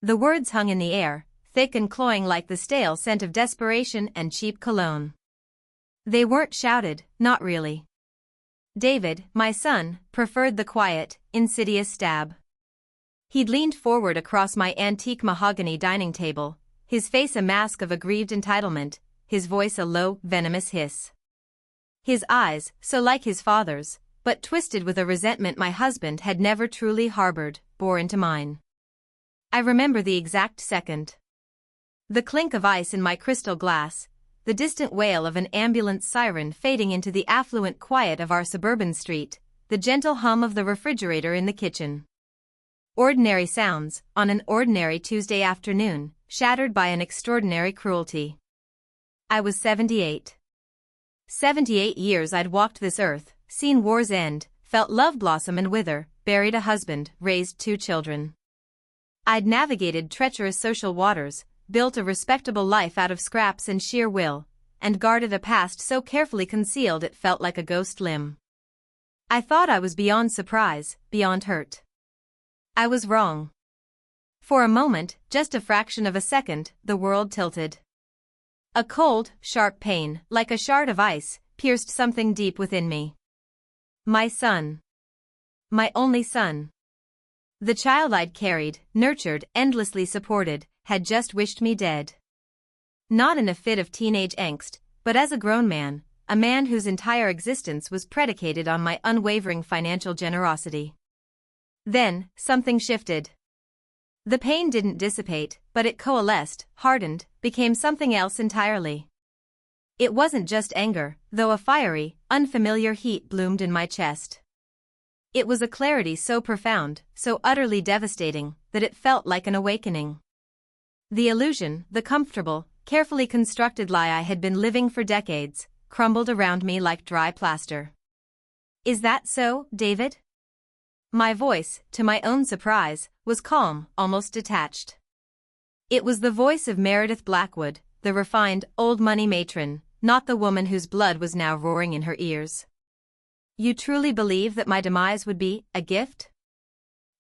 The words hung in the air, thick and cloying like the stale scent of desperation and cheap cologne. They weren't shouted, not really. David, my son, preferred the quiet, insidious stab. He'd leaned forward across my antique mahogany dining table, his face a mask of aggrieved entitlement, his voice a low, venomous hiss. His eyes, so like his father's, but twisted with a resentment my husband had never truly harbored, bore into mine. I remember the exact second. The clink of ice in my crystal glass, the distant wail of an ambulance siren fading into the affluent quiet of our suburban street, the gentle hum of the refrigerator in the kitchen. Ordinary sounds, on an ordinary Tuesday afternoon, shattered by an extraordinary cruelty. I was 78. 78 years I'd walked this earth, seen wars end, felt love blossom and wither, buried a husband, raised 2 children. I'd navigated treacherous social waters, built a respectable life out of scraps and sheer will, and guarded a past so carefully concealed it felt like a ghost limb. I thought I was beyond surprise, beyond hurt. I was wrong. For a moment, just a fraction of a second, the world tilted. A cold, sharp pain, like a shard of ice, pierced something deep within me. My son. My only son. The child I'd carried, nurtured, endlessly supported, had just wished me dead. Not in a fit of teenage angst, but as a grown man, a man whose entire existence was predicated on my unwavering financial generosity. Then, something shifted. The pain didn't dissipate, but it coalesced, hardened, became something else entirely. It wasn't just anger, though a fiery, unfamiliar heat bloomed in my chest. It was a clarity so profound, so utterly devastating, that it felt like an awakening. The illusion, the comfortable, carefully constructed lie I had been living for decades, crumbled around me like dry plaster. Is that so, David? My voice, to my own surprise, was calm, almost detached. It was the voice of Meredith Blackwood, the refined, old-money matron, not the woman whose blood was now roaring in her ears. You truly believe that my demise would be a gift?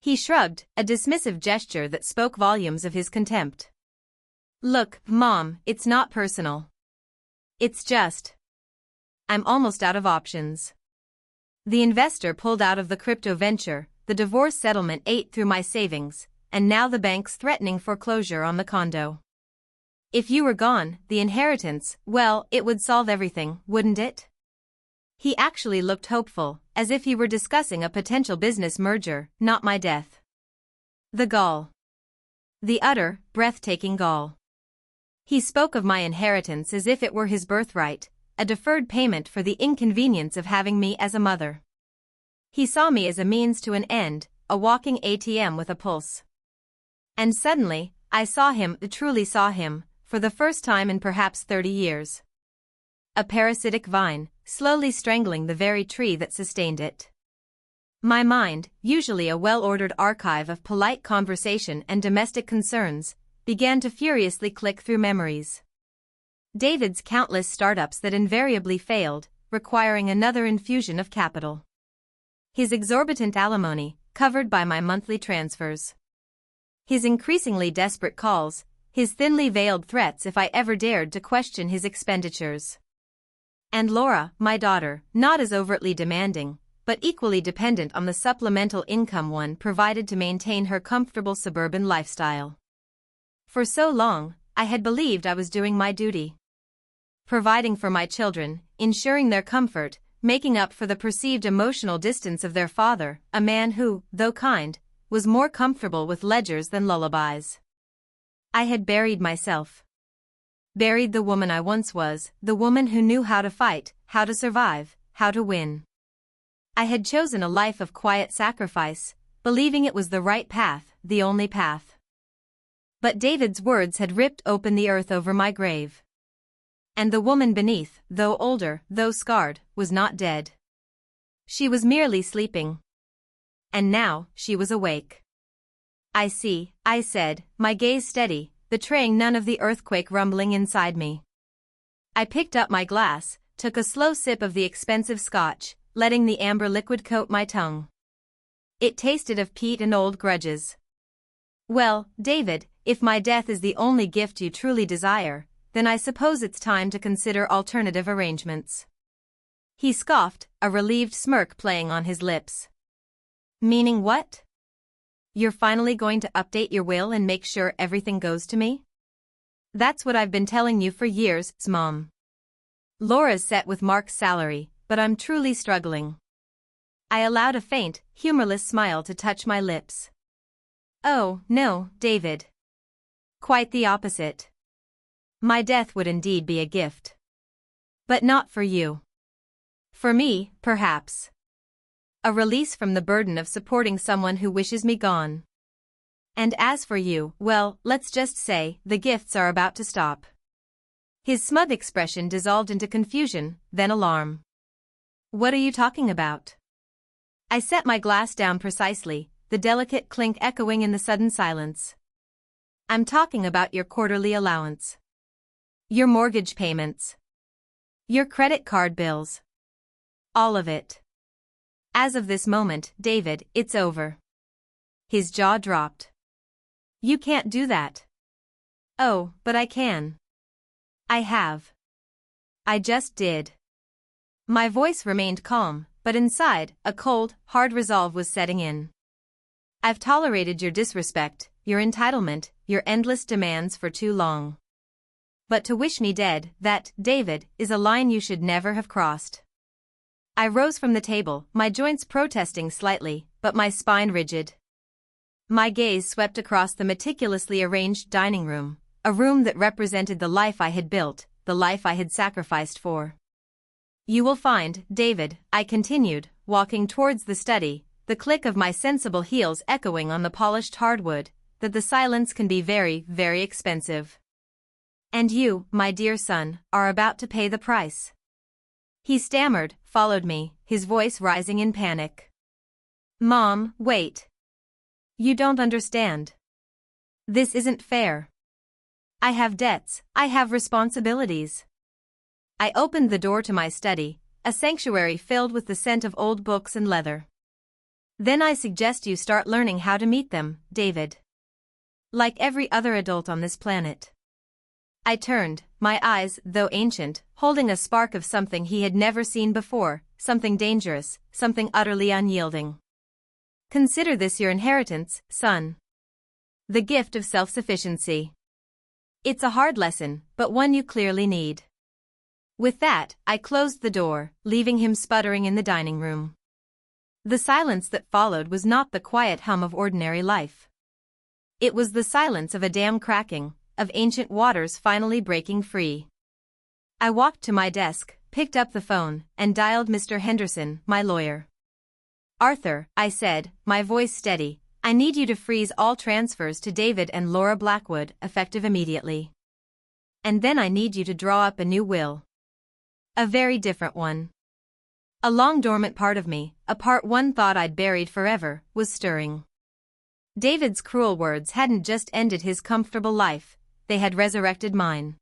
He shrugged, a dismissive gesture that spoke volumes of his contempt. Look, Mom, it's not personal. It's just. I'm almost out of options. The investor pulled out of the crypto venture, the divorce settlement ate through my savings, and now the bank's threatening foreclosure on the condo. If you were gone, the inheritance, well, it would solve everything, wouldn't it? He actually looked hopeful, as if he were discussing a potential business merger, not my death. The gall. The utter, breathtaking gall. He spoke of my inheritance as if it were his birthright, a deferred payment for the inconvenience of having me as a mother. He saw me as a means to an end, a walking ATM with a pulse. And suddenly, I truly saw him, for the first time in perhaps 30 years. A parasitic vine, slowly strangling the very tree that sustained it. My mind, usually a well-ordered archive of polite conversation and domestic concerns, began to furiously click through memories. David's countless startups that invariably failed, requiring another infusion of capital. His exorbitant alimony, covered by my monthly transfers. His increasingly desperate calls, his thinly veiled threats if I ever dared to question his expenditures. And Laura, my daughter, not as overtly demanding, but equally dependent on the supplemental income one provided to maintain her comfortable suburban lifestyle. For so long, I had believed I was doing my duty. Providing for my children, ensuring their comfort, making up for the perceived emotional distance of their father, a man who, though kind, was more comfortable with ledgers than lullabies. I had buried myself. Buried the woman I once was, the woman who knew how to fight, how to survive, how to win. I had chosen a life of quiet sacrifice, believing it was the right path, the only path. But David's words had ripped open the earth over my grave. And the woman beneath, though older, though scarred, was not dead. She was merely sleeping. And now, she was awake. I see, I said, my gaze steady, betraying none of the earthquake rumbling inside me. I picked up my glass, took a slow sip of the expensive scotch, letting the amber liquid coat my tongue. It tasted of peat and old grudges. Well, David, if my death is the only gift you truly desire, then I suppose it's time to consider alternative arrangements. He scoffed, a relieved smirk playing on his lips. Meaning what? You're finally going to update your will and make sure everything goes to me? That's what I've been telling you for years, Mom. Laura's set with Mark's salary, but I'm truly struggling. I allowed a faint, humorless smile to touch my lips. Oh, no, David. Quite the opposite. My death would indeed be a gift. But not for you. For me, perhaps. A release from the burden of supporting someone who wishes me gone. And as for you, well, let's just say, the gifts are about to stop. His smug expression dissolved into confusion, then alarm. What are you talking about? I set my glass down precisely, the delicate clink echoing in the sudden silence. I'm talking about your quarterly allowance. Your mortgage payments. Your credit card bills. All of it. As of this moment, David, it's over. His jaw dropped. You can't do that. Oh, but I can. I have. I just did. My voice remained calm, but inside, a cold, hard resolve was setting in. I've tolerated your disrespect, your entitlement, your endless demands for too long. But to wish me dead, that, David, is a line you should never have crossed. I rose from the table, my joints protesting slightly, but my spine rigid. My gaze swept across the meticulously arranged dining room, a room that represented the life I had built, the life I had sacrificed for. You will find, David, I continued, walking towards the study, the click of my sensible heels echoing on the polished hardwood, that the silence can be very, very expensive. And you, my dear son, are about to pay the price. He stammered, followed me, his voice rising in panic. Mom, wait. You don't understand. This isn't fair. I have debts, I have responsibilities. I opened the door to my study, a sanctuary filled with the scent of old books and leather. Then I suggest you start learning how to meet them, David. Like every other adult on this planet. I turned, my eyes, though ancient, holding a spark of something he had never seen before, something dangerous, something utterly unyielding. Consider this your inheritance, son. The gift of self-sufficiency. It's a hard lesson, but one you clearly need. With that, I closed the door, leaving him sputtering in the dining room. The silence that followed was not the quiet hum of ordinary life. It was the silence of a dam cracking, of ancient waters finally breaking free. I walked to my desk, picked up the phone, and dialed Mr. Henderson, my lawyer. Arthur, I said, my voice steady, I need you to freeze all transfers to David and Laura Blackwood, effective immediately. And then I need you to draw up a new will. A very different one. A long dormant part of me, a part one thought I'd buried forever, was stirring. David's cruel words hadn't just ended his comfortable life, they had resurrected mine.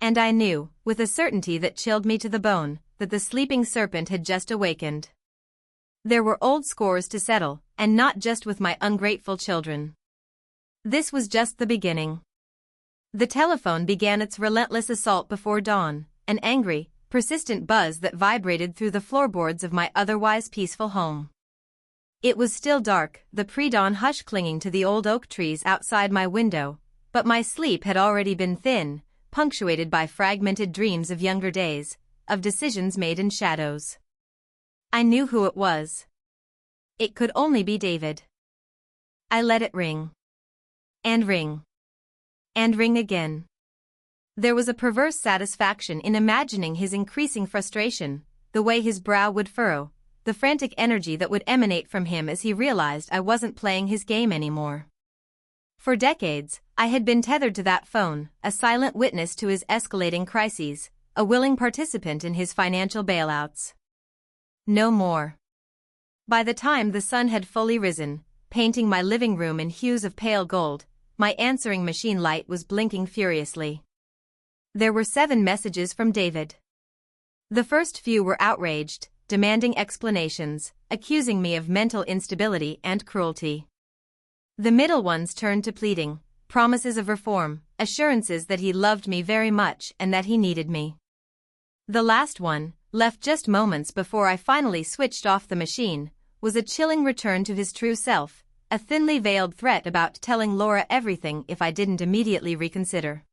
And I knew, with a certainty that chilled me to the bone, that the sleeping serpent had just awakened. There were old scores to settle, and not just with my ungrateful children. This was just the beginning. The telephone began its relentless assault before dawn, an angry, persistent buzz that vibrated through the floorboards of my otherwise peaceful home. It was still dark, the pre-dawn hush clinging to the old oak trees outside my window, but my sleep had already been thin, punctuated by fragmented dreams of younger days, of decisions made in shadows. I knew who it was. It could only be David. I let it ring. And ring. And ring again. There was a perverse satisfaction in imagining his increasing frustration, the way his brow would furrow, the frantic energy that would emanate from him as he realized I wasn't playing his game anymore. For decades, I had been tethered to that phone, a silent witness to his escalating crises, a willing participant in his financial bailouts. No more. By the time the sun had fully risen, painting my living room in hues of pale gold, my answering machine light was blinking furiously. There were 7 messages from David. The first few were outraged, demanding explanations, accusing me of mental instability and cruelty. The middle ones turned to pleading, promises of reform, assurances that he loved me very much and that he needed me. The last one, left just moments before I finally switched off the machine, was a chilling return to his true self, a thinly veiled threat about telling Laura everything if I didn't immediately reconsider.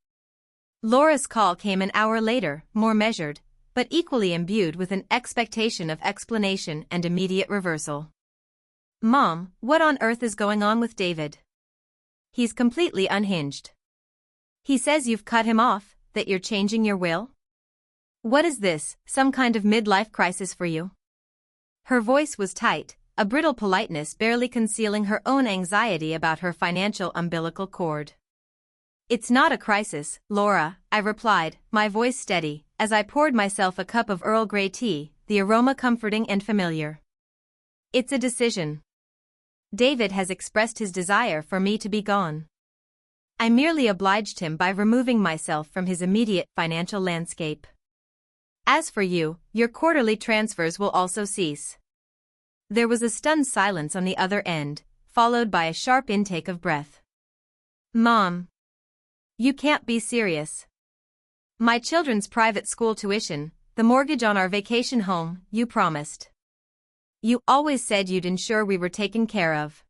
Laura's call came an hour later, more measured, but equally imbued with an expectation of explanation and immediate reversal. "Mom, what on earth is going on with David? He's completely unhinged. He says you've cut him off, that you're changing your will? What is this, some kind of midlife crisis for you?" Her voice was tight, a brittle politeness barely concealing her own anxiety about her financial umbilical cord. "It's not a crisis, Laura," I replied, my voice steady, as I poured myself a cup of Earl Grey tea, the aroma comforting and familiar. "It's a decision. David has expressed his desire for me to be gone. I merely obliged him by removing myself from his immediate financial landscape. As for you, your quarterly transfers will also cease." There was a stunned silence on the other end, followed by a sharp intake of breath. "Mom, you can't be serious. My children's private school tuition, the mortgage on our vacation home, you promised. You always said you'd ensure we were taken care of."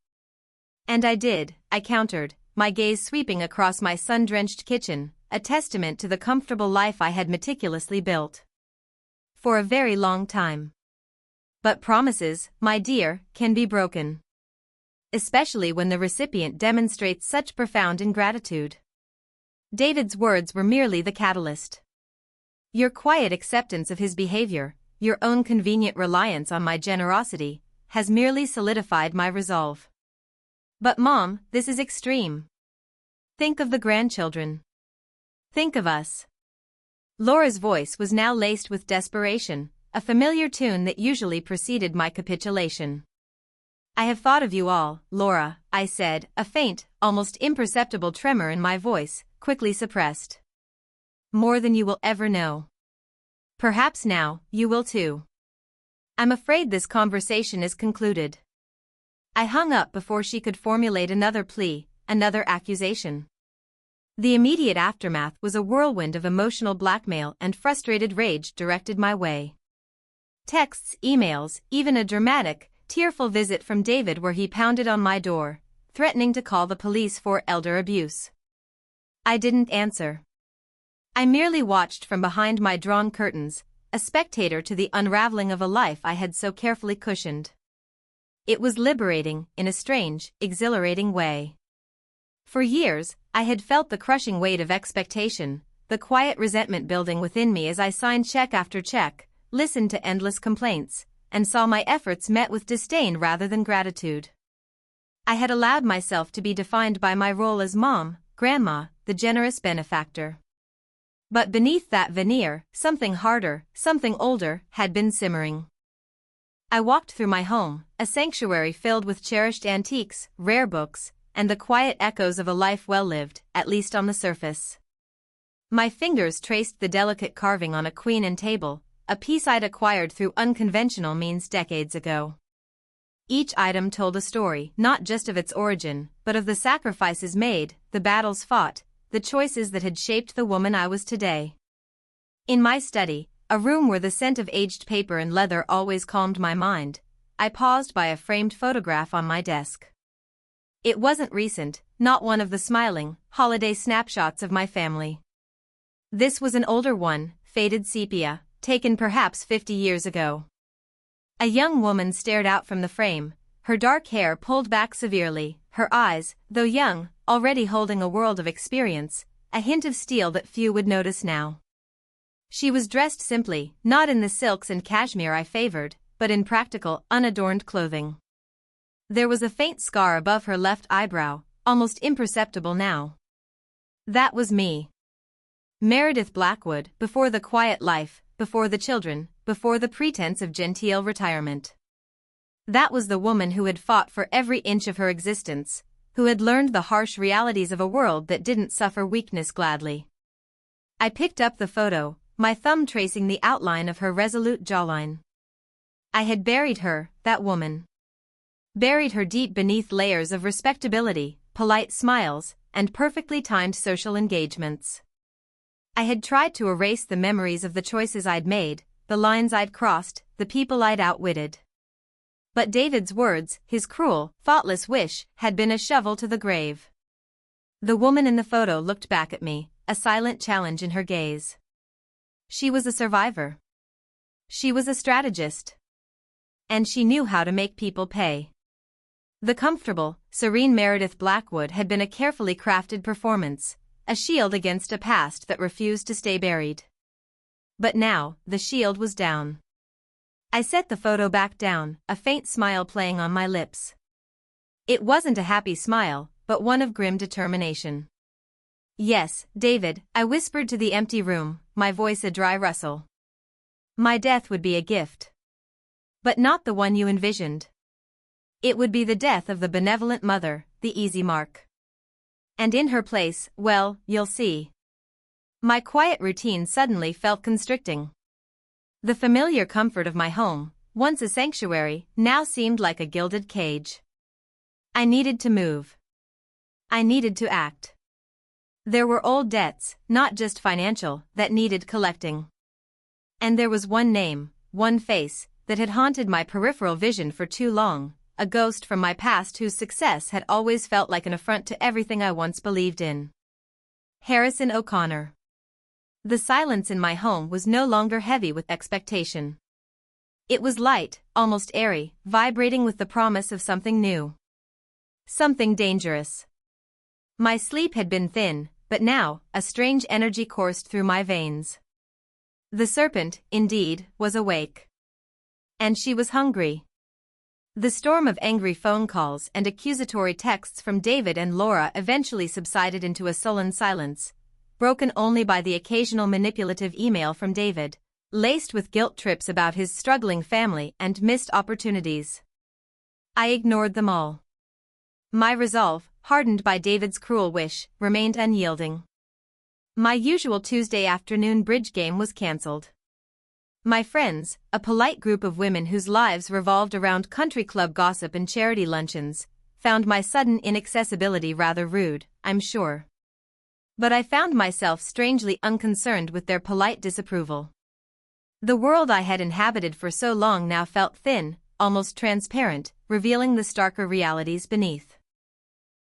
"And I did," I countered, my gaze sweeping across my sun-drenched kitchen, a testament to the comfortable life I had meticulously built. "For a very long time. But promises, my dear, can be broken. Especially when the recipient demonstrates such profound ingratitude." David's words were merely the catalyst. Your quiet acceptance of his behavior, your own convenient reliance on my generosity, has merely solidified my resolve. "But Mom, this is extreme. Think of the grandchildren. Think of us." Laura's voice was now laced with desperation, a familiar tune that usually preceded my capitulation. "I have thought of you all, Laura," I said, a faint, almost imperceptible tremor in my voice, quickly suppressed. "More than you will ever know. Perhaps now, you will too. I'm afraid this conversation is concluded." I hung up before she could formulate another plea, another accusation. The immediate aftermath was a whirlwind of emotional blackmail and frustrated rage directed my way. Texts, emails, even a dramatic, tearful visit from David where he pounded on my door, threatening to call the police for elder abuse. I didn't answer. I merely watched from behind my drawn curtains, a spectator to the unraveling of a life I had so carefully cushioned. It was liberating, in a strange, exhilarating way. For years, I had felt the crushing weight of expectation, the quiet resentment building within me as I signed check after check, listened to endless complaints, and saw my efforts met with disdain rather than gratitude. I had allowed myself to be defined by my role as mom, grandma, the generous benefactor. But beneath that veneer, something harder, something older, had been simmering. I walked through my home, a sanctuary filled with cherished antiques, rare books, and the quiet echoes of a life well lived, at least on the surface. My fingers traced the delicate carving on a queen and table, a piece I'd acquired through unconventional means decades ago. Each item told a story, not just of its origin, but of the sacrifices made, the battles fought, the choices that had shaped the woman I was today. In my study, a room where the scent of aged paper and leather always calmed my mind, I paused by a framed photograph on my desk. It wasn't recent, not one of the smiling, holiday snapshots of my family. This was an older one, faded sepia, taken perhaps 50 years ago. A young woman stared out from the frame, her dark hair pulled back severely, her eyes, though young, already holding a world of experience, a hint of steel that few would notice now. She was dressed simply, not in the silks and cashmere I favored, but in practical, unadorned clothing. There was a faint scar above her left eyebrow, almost imperceptible now. That was me. Meredith Blackwood, before the quiet life, before the children, before the pretense of genteel retirement. That was the woman who had fought for every inch of her existence, who had learned the harsh realities of a world that didn't suffer weakness gladly. I picked up the photo, my thumb tracing the outline of her resolute jawline. I had buried her, that woman. buried her deep beneath layers of respectability, polite smiles, and perfectly timed social engagements. I had tried to erase the memories of the choices I'd made, the lines I'd crossed, the people I'd outwitted. But David's words, his cruel, thoughtless wish, had been a shovel to the grave. The woman in the photo looked back at me, a silent challenge in her gaze. She was a survivor. She was a strategist. And she knew how to make people pay. The comfortable, serene Meredith Blackwood had been a carefully crafted performance, a shield against a past that refused to stay buried. But now, the shield was down. I set the photo back down, a faint smile playing on my lips. It wasn't a happy smile, but one of grim determination. "Yes, David," I whispered to the empty room, my voice a dry rustle. "My death would be a gift. But not the one you envisioned. It would be the death of the benevolent mother, the easy mark. And in her place, well, you'll see." My quiet routine suddenly felt constricting. The familiar comfort of my home, once a sanctuary, now seemed like a gilded cage. I needed to move. I needed to act. There were old debts, not just financial, that needed collecting. And there was one name, one face, that had haunted my peripheral vision for too long, a ghost from my past whose success had always felt like an affront to everything I once believed in. Harrison O'Connor. The silence in my home was no longer heavy with expectation. It was light, almost airy, vibrating with the promise of something new. Something dangerous. My sleep had been thin, but now, a strange energy coursed through my veins. The serpent, indeed, was awake. And she was hungry. The storm of angry phone calls and accusatory texts from David and Laura eventually subsided into a sullen silence, broken only by the occasional manipulative email from David, laced with guilt trips about his struggling family and missed opportunities. I ignored them all. My resolve, hardened by David's cruel wish, remained unyielding. My usual Tuesday afternoon bridge game was cancelled. My friends, a polite group of women whose lives revolved around country club gossip and charity luncheons, found my sudden inaccessibility rather rude, I'm sure. But I found myself strangely unconcerned with their polite disapproval. The world I had inhabited for so long now felt thin, almost transparent, revealing the starker realities beneath.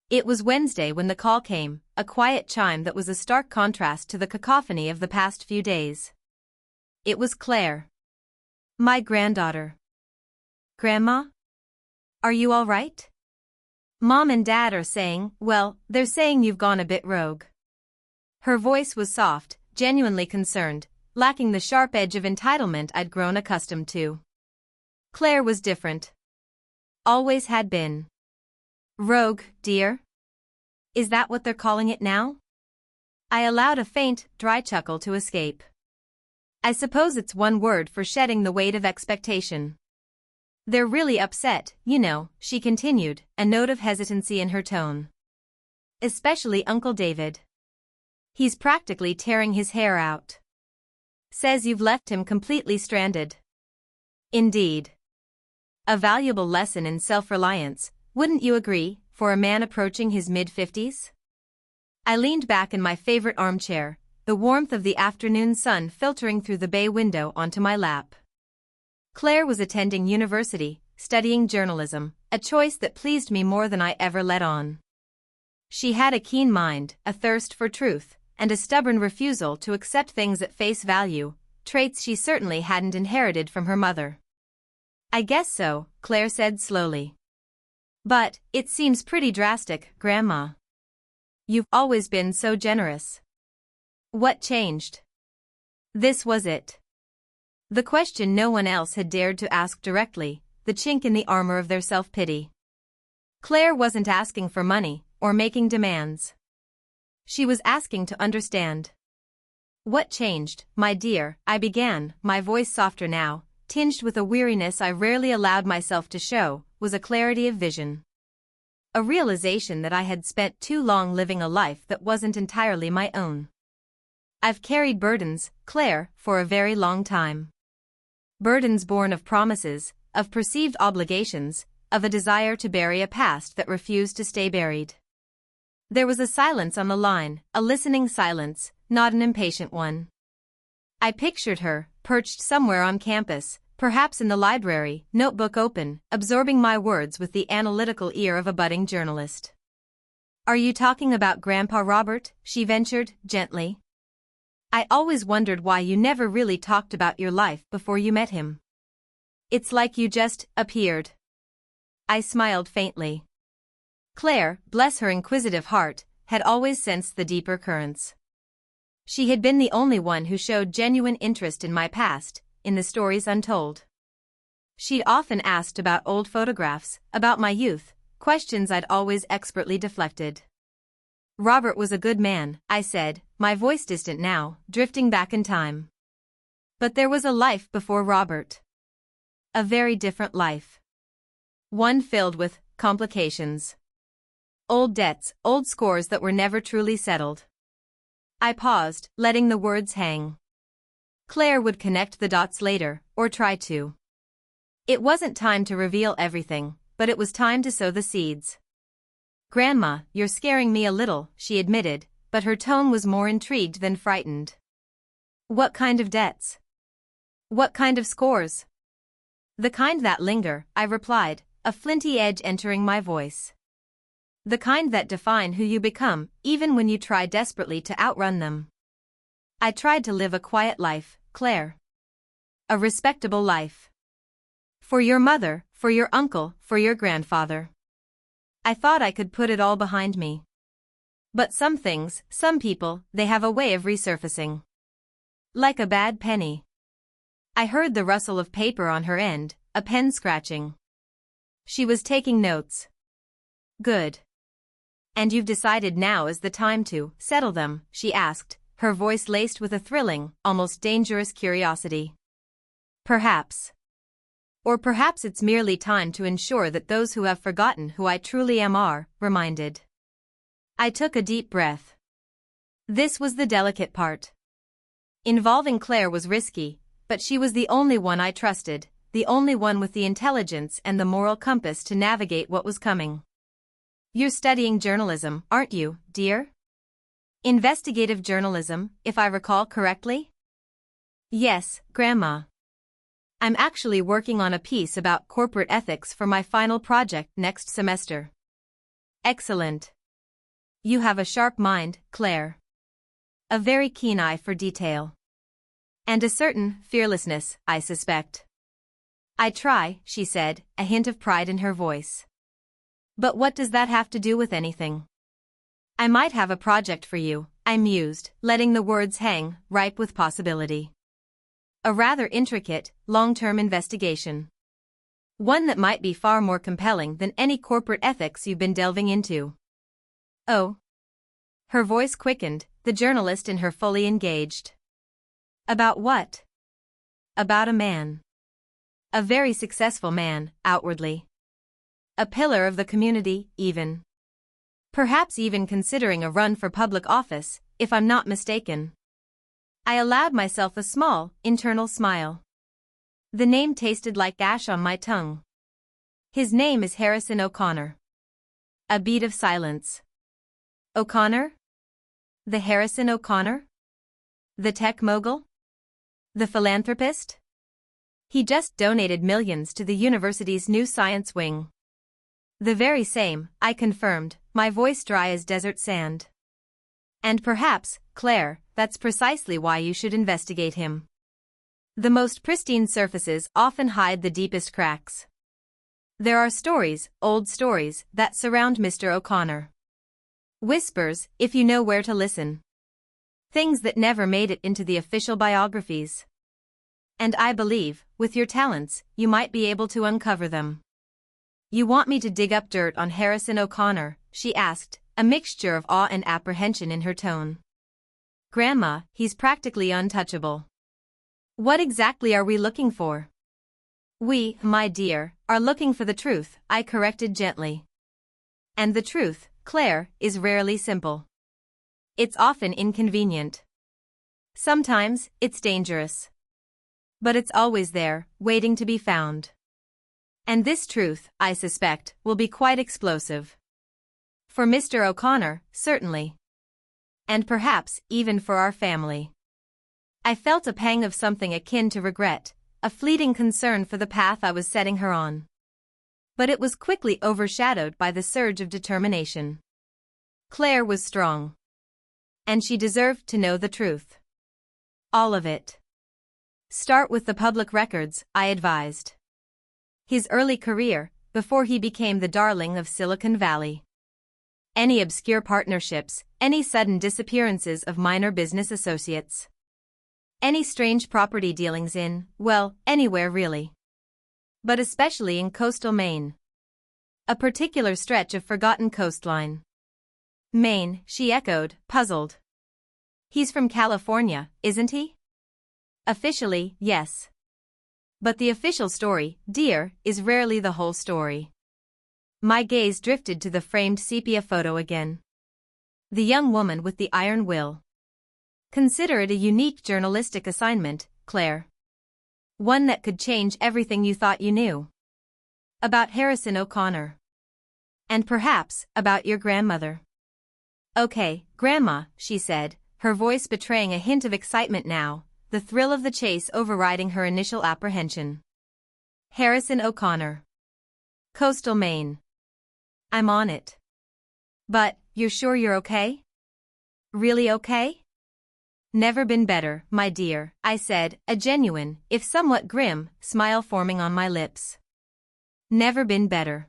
It was Wednesday when the call came, a quiet chime that was a stark contrast to the cacophony of the past few days. It was Claire. My granddaughter. "Grandma? Are you all right? Mom and Dad are saying, well, they're saying you've gone a bit rogue." Her voice was soft, genuinely concerned, lacking the sharp edge of entitlement I'd grown accustomed to. Claire was different. Always had been. "Rogue, dear? Is that what they're calling it now?" I allowed a faint, dry chuckle to escape. "I suppose it's one word for shedding the weight of expectation. They're really upset, you know," she continued, a note of hesitancy in her tone. "Especially Uncle David. He's practically tearing his hair out. Says you've left him completely stranded." Indeed. A valuable lesson in self-reliance, wouldn't you agree, for a man approaching his mid-50s? I leaned back in my favorite armchair, the warmth of the afternoon sun filtering through the bay window onto my lap. Claire was attending university, studying journalism, a choice that pleased me more than I ever let on. She had a keen mind, a thirst for truth, and a stubborn refusal to accept things at face value, traits she certainly hadn't inherited from her mother. "I guess so," Claire said slowly. "But, it seems pretty drastic, Grandma. You've always been so generous. What changed?" This was it. The question no one else had dared to ask directly, the chink in the armor of their self-pity. Claire wasn't asking for money, or making demands. She was asking to understand. "What changed, my dear?" I began, my voice softer now, tinged with a weariness I rarely allowed myself to show, was a clarity of vision. A realization that I had spent too long living a life that wasn't entirely my own. "I've carried burdens, Claire, for a very long time. Burdens born of promises, of perceived obligations, of a desire to bury a past that refused to stay buried. There was a silence on the line, a listening silence, not an impatient one. I pictured her, perched somewhere on campus, perhaps in the library, notebook open, absorbing my words with the analytical ear of a budding journalist. "Are you talking about Grandpa Robert?" she ventured, gently. "I always wondered why you never really talked about your life before you met him. It's like you just appeared." I smiled faintly. Claire, bless her inquisitive heart, had always sensed the deeper currents. She had been the only one who showed genuine interest in my past, in the stories untold. She'd often asked about old photographs, about my youth, questions I'd always expertly deflected. "Robert was a good man," I said, my voice distant now, drifting back in time. "But there was a life before Robert. A very different life. One filled with complications. Old debts, old scores that were never truly settled." I paused, letting the words hang. Claire would connect the dots later, or try to. It wasn't time to reveal everything, but it was time to sow the seeds. "Grandma, you're scaring me a little," she admitted, but her tone was more intrigued than frightened. "What kind of debts? What kind of scores?" "The kind that linger," I replied, a flinty edge entering my voice. "The kind that define who you become, even when you try desperately to outrun them." I tried to live a quiet life, Claire. A respectable life. For your mother, for your uncle, for your grandfather. I thought I could put it all behind me. But some things, some people, they have a way of resurfacing. Like a bad penny. I heard the rustle of paper on her end, a pen scratching. She was taking notes. "Good. And you've decided now is the time to settle them?" she asked, her voice laced with a thrilling, almost dangerous curiosity. "Perhaps. Or perhaps it's merely time to ensure that those who have forgotten who I truly am are reminded." I took a deep breath. This was the delicate part. Involving Claire was risky, but she was the only one I trusted, the only one with the intelligence and the moral compass to navigate what was coming. "You're studying journalism, aren't you, dear? Investigative journalism, if I recall correctly?" "Yes, Grandma. I'm actually working on a piece about corporate ethics for my final project next semester." "Excellent. You have a sharp mind, Claire. A very keen eye for detail. And a certain fearlessness, I suspect." "I try," she said, a hint of pride in her voice. "But what does that have to do with anything?" "I might have a project for you," I mused, letting the words hang, ripe with possibility. "A rather intricate, long-term investigation. One that might be far more compelling than any corporate ethics you've been delving into." "Oh." Her voice quickened, the journalist in her fully engaged. "About what?" "About a man. A very successful man, outwardly. A pillar of the community, even. Perhaps even considering a run for public office, if I'm not mistaken." I allowed myself a small, internal smile. The name tasted like ash on my tongue. "His name is Harrison O'Connor." A beat of silence. "O'Connor? The Harrison O'Connor? The tech mogul? The philanthropist? He just donated millions to the university's new science wing." "The very same," I confirmed, my voice dry as desert sand. "And perhaps, Claire, that's precisely why you should investigate him. The most pristine surfaces often hide the deepest cracks. There are stories, old stories, that surround Mr. O'Connor. Whispers, if you know where to listen. Things that never made it into the official biographies. And I believe, with your talents, you might be able to uncover them." "You want me to dig up dirt on Harrison O'Connor?" she asked, a mixture of awe and apprehension in her tone. "Grandma, he's practically untouchable." "What exactly are we looking for?" "We, my dear, are looking for the truth," I corrected gently. "And the truth, Claire, is rarely simple. It's often inconvenient. Sometimes, it's dangerous. But it's always there, waiting to be found." And this truth, I suspect, will be quite explosive. For Mr. O'Connor, certainly. And perhaps even for our family. I felt a pang of something akin to regret, a fleeting concern for the path I was setting her on. But it was quickly overshadowed by the surge of determination. Claire was strong. And she deserved to know the truth. All of it. Start with the public records, I advised. His early career, before he became the darling of Silicon Valley. Any obscure partnerships, any sudden disappearances of minor business associates. Any strange property dealings in, well, anywhere really. But especially in coastal Maine. A particular stretch of forgotten coastline. Maine, she echoed, puzzled. He's from California, isn't he? Officially, yes. But the official story, dear, is rarely the whole story. My gaze drifted to the framed sepia photo again. The young woman with the iron will. Consider it a unique journalistic assignment, Claire. One that could change everything you thought you knew. About Harrison O'Connor. And perhaps, about your grandmother. Okay, Grandma, she said, her voice betraying a hint of excitement now, the thrill of the chase overriding her initial apprehension. Harrison O'Connor. Coastal Maine. I'm on it. But, you're sure you're okay? Really okay? Never been better, my dear, I said, a genuine, if somewhat grim, smile forming on my lips. Never been better.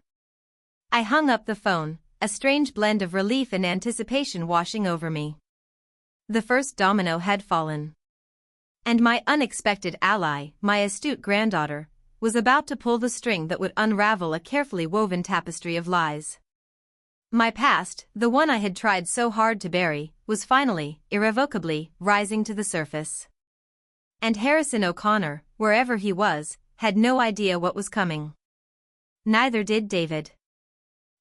I hung up the phone, a strange blend of relief and anticipation washing over me. The first domino had fallen. And my unexpected ally, my astute granddaughter, was about to pull the string that would unravel a carefully woven tapestry of lies. My past, the one I had tried so hard to bury, was finally, irrevocably, rising to the surface. And Harrison O'Connor, wherever he was, had no idea what was coming. Neither did David.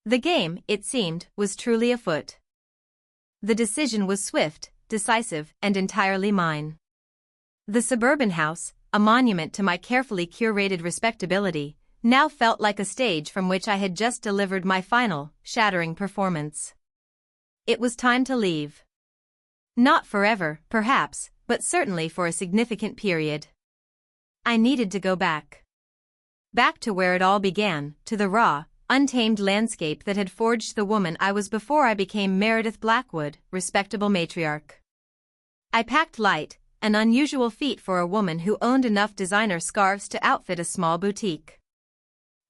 The game, it seemed, was truly afoot. The decision was swift, decisive, and entirely mine. The suburban house, a monument to my carefully curated respectability, now felt like a stage from which I had just delivered my final, shattering performance. It was time to leave. Not forever, perhaps, but certainly for a significant period. I needed to go back. Back to where it all began, to the raw, untamed landscape that had forged the woman I was before I became Meredith Blackwood, respectable matriarch. I packed light, an unusual feat for a woman who owned enough designer scarves to outfit a small boutique.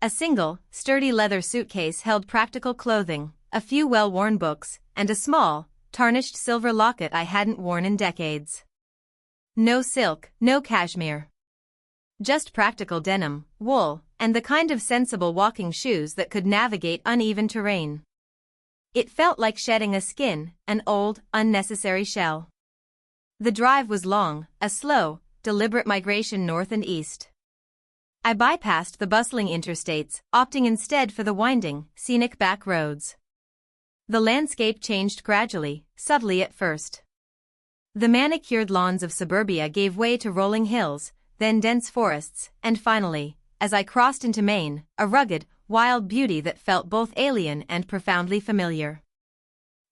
A single, sturdy leather suitcase held practical clothing, a few well-worn books, and a small, tarnished silver locket I hadn't worn in decades. No silk, no cashmere. Just practical denim, wool, and the kind of sensible walking shoes that could navigate uneven terrain. It felt like shedding a skin, an old, unnecessary shell. The drive was long, a slow, deliberate migration north and east. I bypassed the bustling interstates, opting instead for the winding, scenic back roads. The landscape changed gradually, subtly at first. The manicured lawns of suburbia gave way to rolling hills, then dense forests, and finally, as I crossed into Maine, a rugged, wild beauty that felt both alien and profoundly familiar.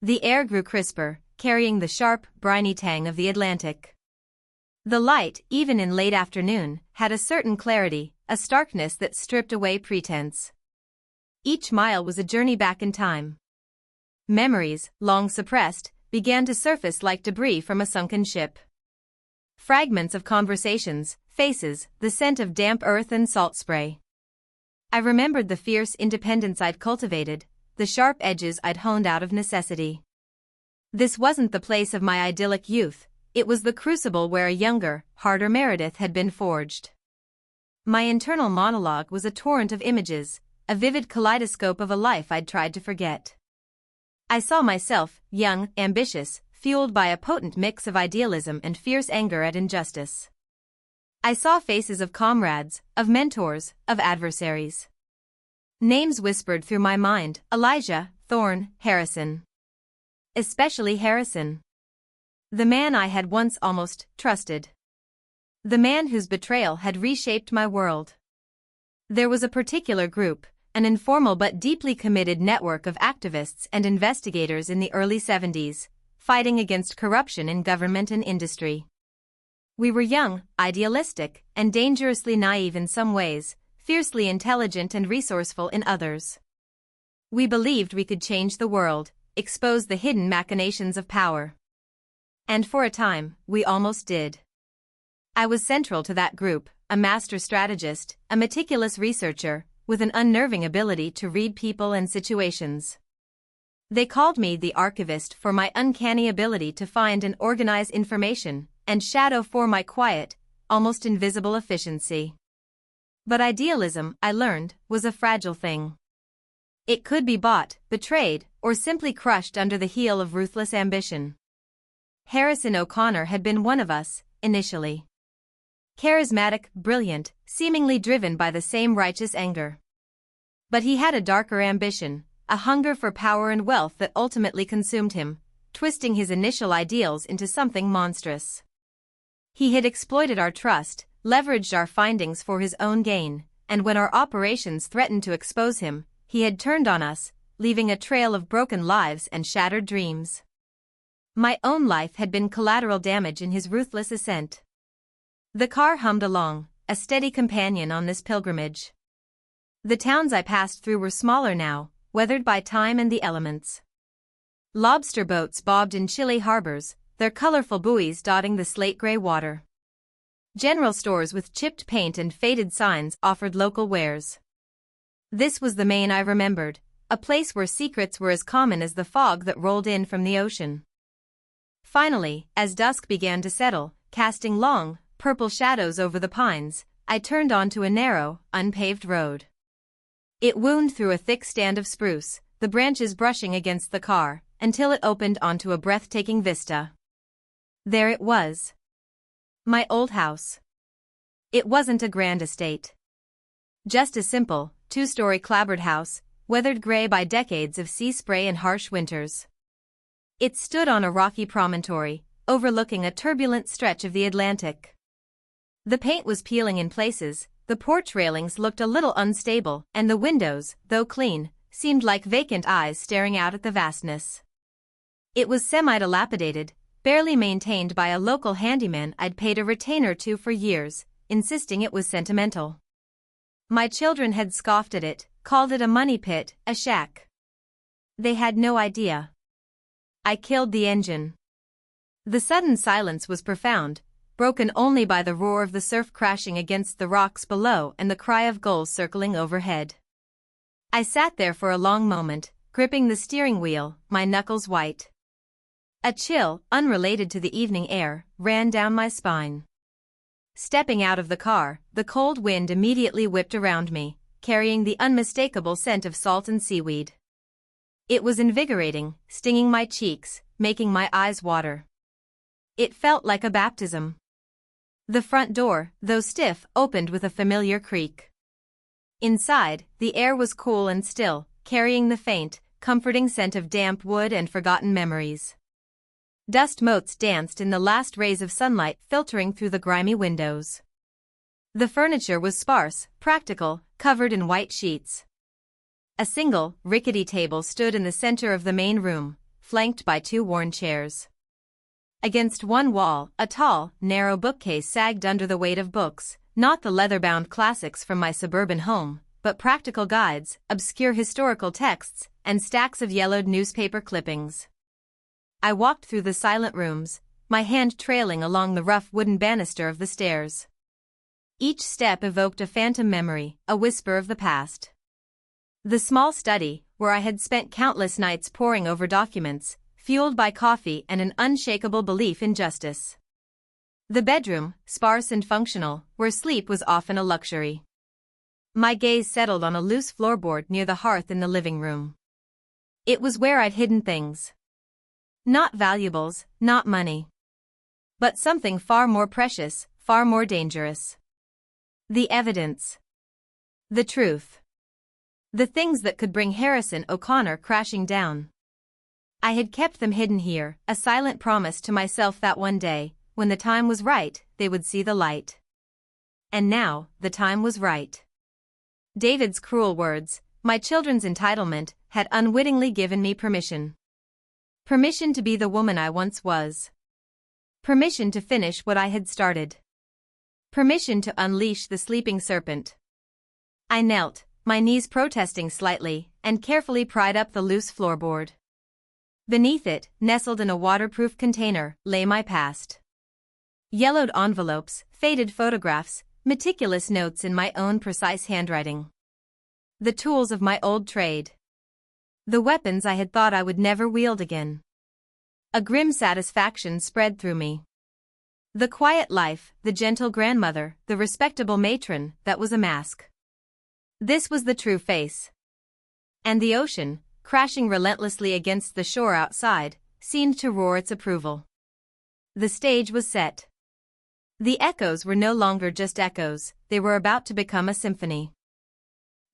The air grew crisper, carrying the sharp, briny tang of the Atlantic. The light, even in late afternoon, had a certain clarity, a starkness that stripped away pretense. Each mile was a journey back in time. Memories, long suppressed, began to surface like debris from a sunken ship. Fragments of conversations, faces, the scent of damp earth and salt spray. I remembered the fierce independence I'd cultivated, the sharp edges I'd honed out of necessity. This wasn't the place of my idyllic youth, it was the crucible where a younger, harder Meredith had been forged. My internal monologue was a torrent of images, a vivid kaleidoscope of a life I'd tried to forget. I saw myself, young, ambitious, fueled by a potent mix of idealism and fierce anger at injustice. I saw faces of comrades, of mentors, of adversaries. Names whispered through my mind: Elijah, Thorne, Harrison. Especially Harrison. The man I had once almost trusted. The man whose betrayal had reshaped my world. There was a particular group, an informal but deeply committed network of activists and investigators in the early 70s, fighting against corruption in government and industry. We were young, idealistic, and dangerously naive in some ways, fiercely intelligent and resourceful in others. We believed we could change the world, expose the hidden machinations of power. And for a time, we almost did. I was central to that group, a master strategist, a meticulous researcher, with an unnerving ability to read people and situations. They called me the archivist for my uncanny ability to find and organize information, and shadow for my quiet, almost invisible efficiency. But idealism, I learned, was a fragile thing. It could be bought, betrayed, or simply crushed under the heel of ruthless ambition. Harrison O'Connor had been one of us, initially. Charismatic, brilliant, seemingly driven by the same righteous anger. But he had a darker ambition, a hunger for power and wealth that ultimately consumed him, twisting his initial ideals into something monstrous. He had exploited our trust, leveraged our findings for his own gain, and when our operations threatened to expose him, he had turned on us, leaving a trail of broken lives and shattered dreams. My own life had been collateral damage in his ruthless ascent. The car hummed along, a steady companion on this pilgrimage. The towns I passed through were smaller now, weathered by time and the elements. Lobster boats bobbed in chilly harbors, their colorful buoys dotting the slate-gray water. General stores with chipped paint and faded signs offered local wares. This was the Maine I remembered, a place where secrets were as common as the fog that rolled in from the ocean. Finally, as dusk began to settle, casting long, purple shadows over the pines, I turned onto a narrow, unpaved road. It wound through a thick stand of spruce, the branches brushing against the car, until it opened onto a breathtaking vista. There it was. My old house. It wasn't a grand estate. Just a simple, two-story clapboard house, weathered gray by decades of sea spray and harsh winters. It stood on a rocky promontory, overlooking a turbulent stretch of the Atlantic. The paint was peeling in places, the porch railings looked a little unstable, and the windows, though clean, seemed like vacant eyes staring out at the vastness. It was semi-dilapidated, barely maintained by a local handyman I'd paid a retainer to for years, insisting it was sentimental. My children had scoffed at it, called it a money pit, a shack. They had no idea. I killed the engine. The sudden silence was profound, broken only by the roar of the surf crashing against the rocks below and the cry of gulls circling overhead. I sat there for a long moment, gripping the steering wheel, my knuckles white. A chill, unrelated to the evening air, ran down my spine. Stepping out of the car, the cold wind immediately whipped around me, carrying the unmistakable scent of salt and seaweed. It was invigorating, stinging my cheeks, making my eyes water. It felt like a baptism. The front door, though stiff, opened with a familiar creak. Inside, the air was cool and still, carrying the faint, comforting scent of damp wood and forgotten memories. Dust motes danced in the last rays of sunlight filtering through the grimy windows. The furniture was sparse, practical, covered in white sheets. A single, rickety table stood in the center of the main room, flanked by two worn chairs. Against one wall, a tall, narrow bookcase sagged under the weight of books, not the leather-bound classics from my suburban home, but practical guides, obscure historical texts, and stacks of yellowed newspaper clippings. I walked through the silent rooms, my hand trailing along the rough wooden banister of the stairs. Each step evoked a phantom memory, a whisper of the past. The small study, where I had spent countless nights poring over documents, fueled by coffee and an unshakable belief in justice. The bedroom, sparse and functional, where sleep was often a luxury. My gaze settled on a loose floorboard near the hearth in the living room. It was where I'd hidden things. Not valuables, not money. But something far more precious, far more dangerous. The evidence. The truth. The things that could bring Harrison O'Connor crashing down. I had kept them hidden here, a silent promise to myself that one day, when the time was right, they would see the light. And now, the time was right. David's cruel words, my children's entitlement, had unwittingly given me permission. Permission to be the woman I once was. Permission to finish what I had started. Permission to unleash the sleeping serpent. I knelt, my knees protesting slightly, and carefully pried up the loose floorboard. Beneath it, nestled in a waterproof container, lay my past. Yellowed envelopes, faded photographs, meticulous notes in my own precise handwriting. The tools of my old trade. The weapons I had thought I would never wield again. A grim satisfaction spread through me. The quiet life, the gentle grandmother, the respectable matron, that was a mask. This was the true face. And the ocean, crashing relentlessly against the shore outside, seemed to roar its approval. The stage was set. The echoes were no longer just echoes, they were about to become a symphony.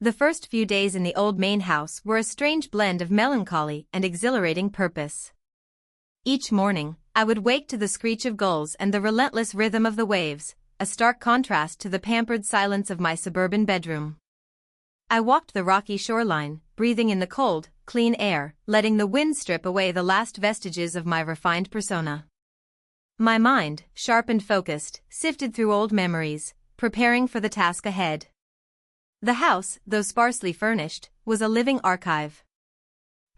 The first few days in the old main house were a strange blend of melancholy and exhilarating purpose. Each morning, I would wake to the screech of gulls and the relentless rhythm of the waves, a stark contrast to the pampered silence of my suburban bedroom. I walked the rocky shoreline, breathing in the cold, clean air, letting the wind strip away the last vestiges of my refined persona. My mind, sharp and focused, sifted through old memories, preparing for the task ahead. The house, though sparsely furnished, was a living archive.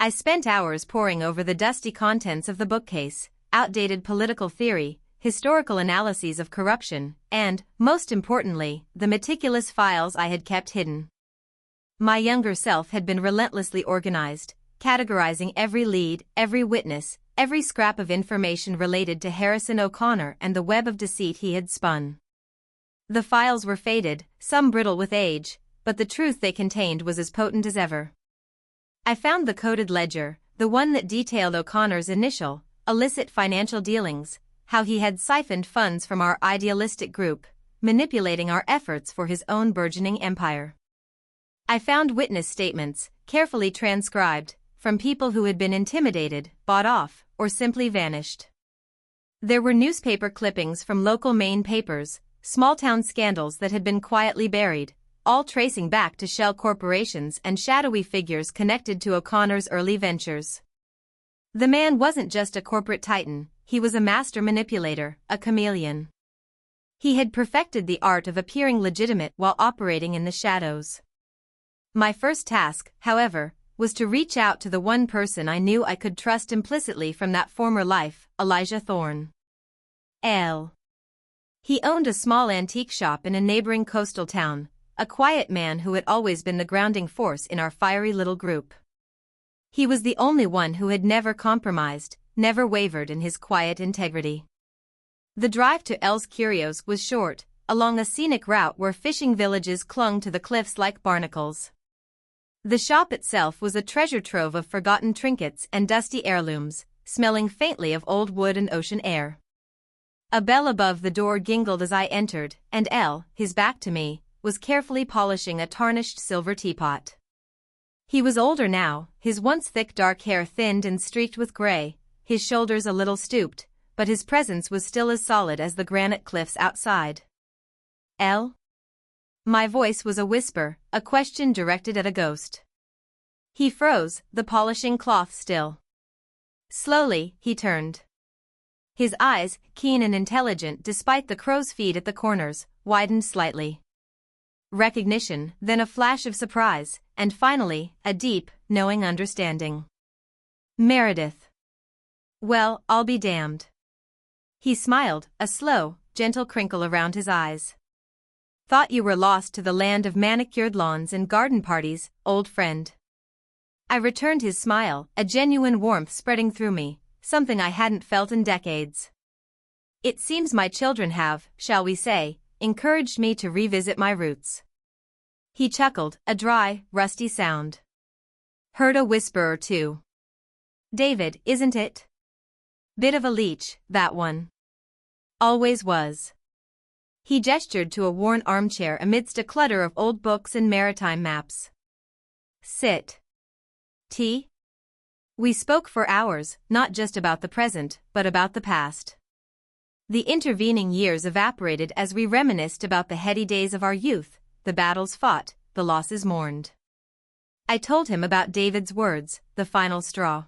I spent hours poring over the dusty contents of the bookcase, outdated political theory, historical analyses of corruption, and, most importantly, the meticulous files I had kept hidden. My younger self had been relentlessly organized, categorizing every lead, every witness, every scrap of information related to Harrison O'Connor and the web of deceit he had spun. The files were faded, some brittle with age, but the truth they contained was as potent as ever. I found the coded ledger, the one that detailed O'Connor's initial, illicit financial dealings, how he had siphoned funds from our idealistic group, manipulating our efforts for his own burgeoning empire. I found witness statements, carefully transcribed, from people who had been intimidated, bought off, or simply vanished. There were newspaper clippings from local Maine papers, small-town scandals that had been quietly buried, all tracing back to shell corporations and shadowy figures connected to O'Connor's early ventures. The man wasn't just a corporate titan, he was a master manipulator, a chameleon. He had perfected the art of appearing legitimate while operating in the shadows. My first task, however, was to reach out to the one person I knew I could trust implicitly from that former life, Elijah Thorne. L. He owned a small antique shop in a neighboring coastal town, a quiet man who had always been the grounding force in our fiery little group. He was the only one who had never compromised, never wavered in his quiet integrity. The drive to L's Curios was short, along a scenic route where fishing villages clung to the cliffs like barnacles. The shop itself was a treasure trove of forgotten trinkets and dusty heirlooms, smelling faintly of old wood and ocean air. A bell above the door jingled as I entered, and L, his back to me, was carefully polishing a tarnished silver teapot. He was older now, his once thick dark hair thinned and streaked with gray, his shoulders a little stooped, but his presence was still as solid as the granite cliffs outside. L? My voice was a whisper, a question directed at a ghost. He froze, the polishing cloth still. Slowly, he turned. His eyes, keen and intelligent despite the crow's feet at the corners, widened slightly. Recognition, then a flash of surprise, and finally, a deep, knowing understanding. Meredith. Well, I'll be damned. He smiled, a slow, gentle crinkle around his eyes. Thought you were lost to the land of manicured lawns and garden parties, old friend. I returned his smile, a genuine warmth spreading through me, something I hadn't felt in decades. It seems my children have, shall we say, encouraged me to revisit my roots. He chuckled, a dry, rusty sound. Heard a whisper or two. David, isn't it? Bit of a leech, that one. Always was. He gestured to a worn armchair amidst a clutter of old books and maritime maps. Sit. Tea? We spoke for hours, not just about the present, but about the past. The intervening years evaporated as we reminisced about the heady days of our youth, the battles fought, the loss is mourned. I told him about David's words, the final straw.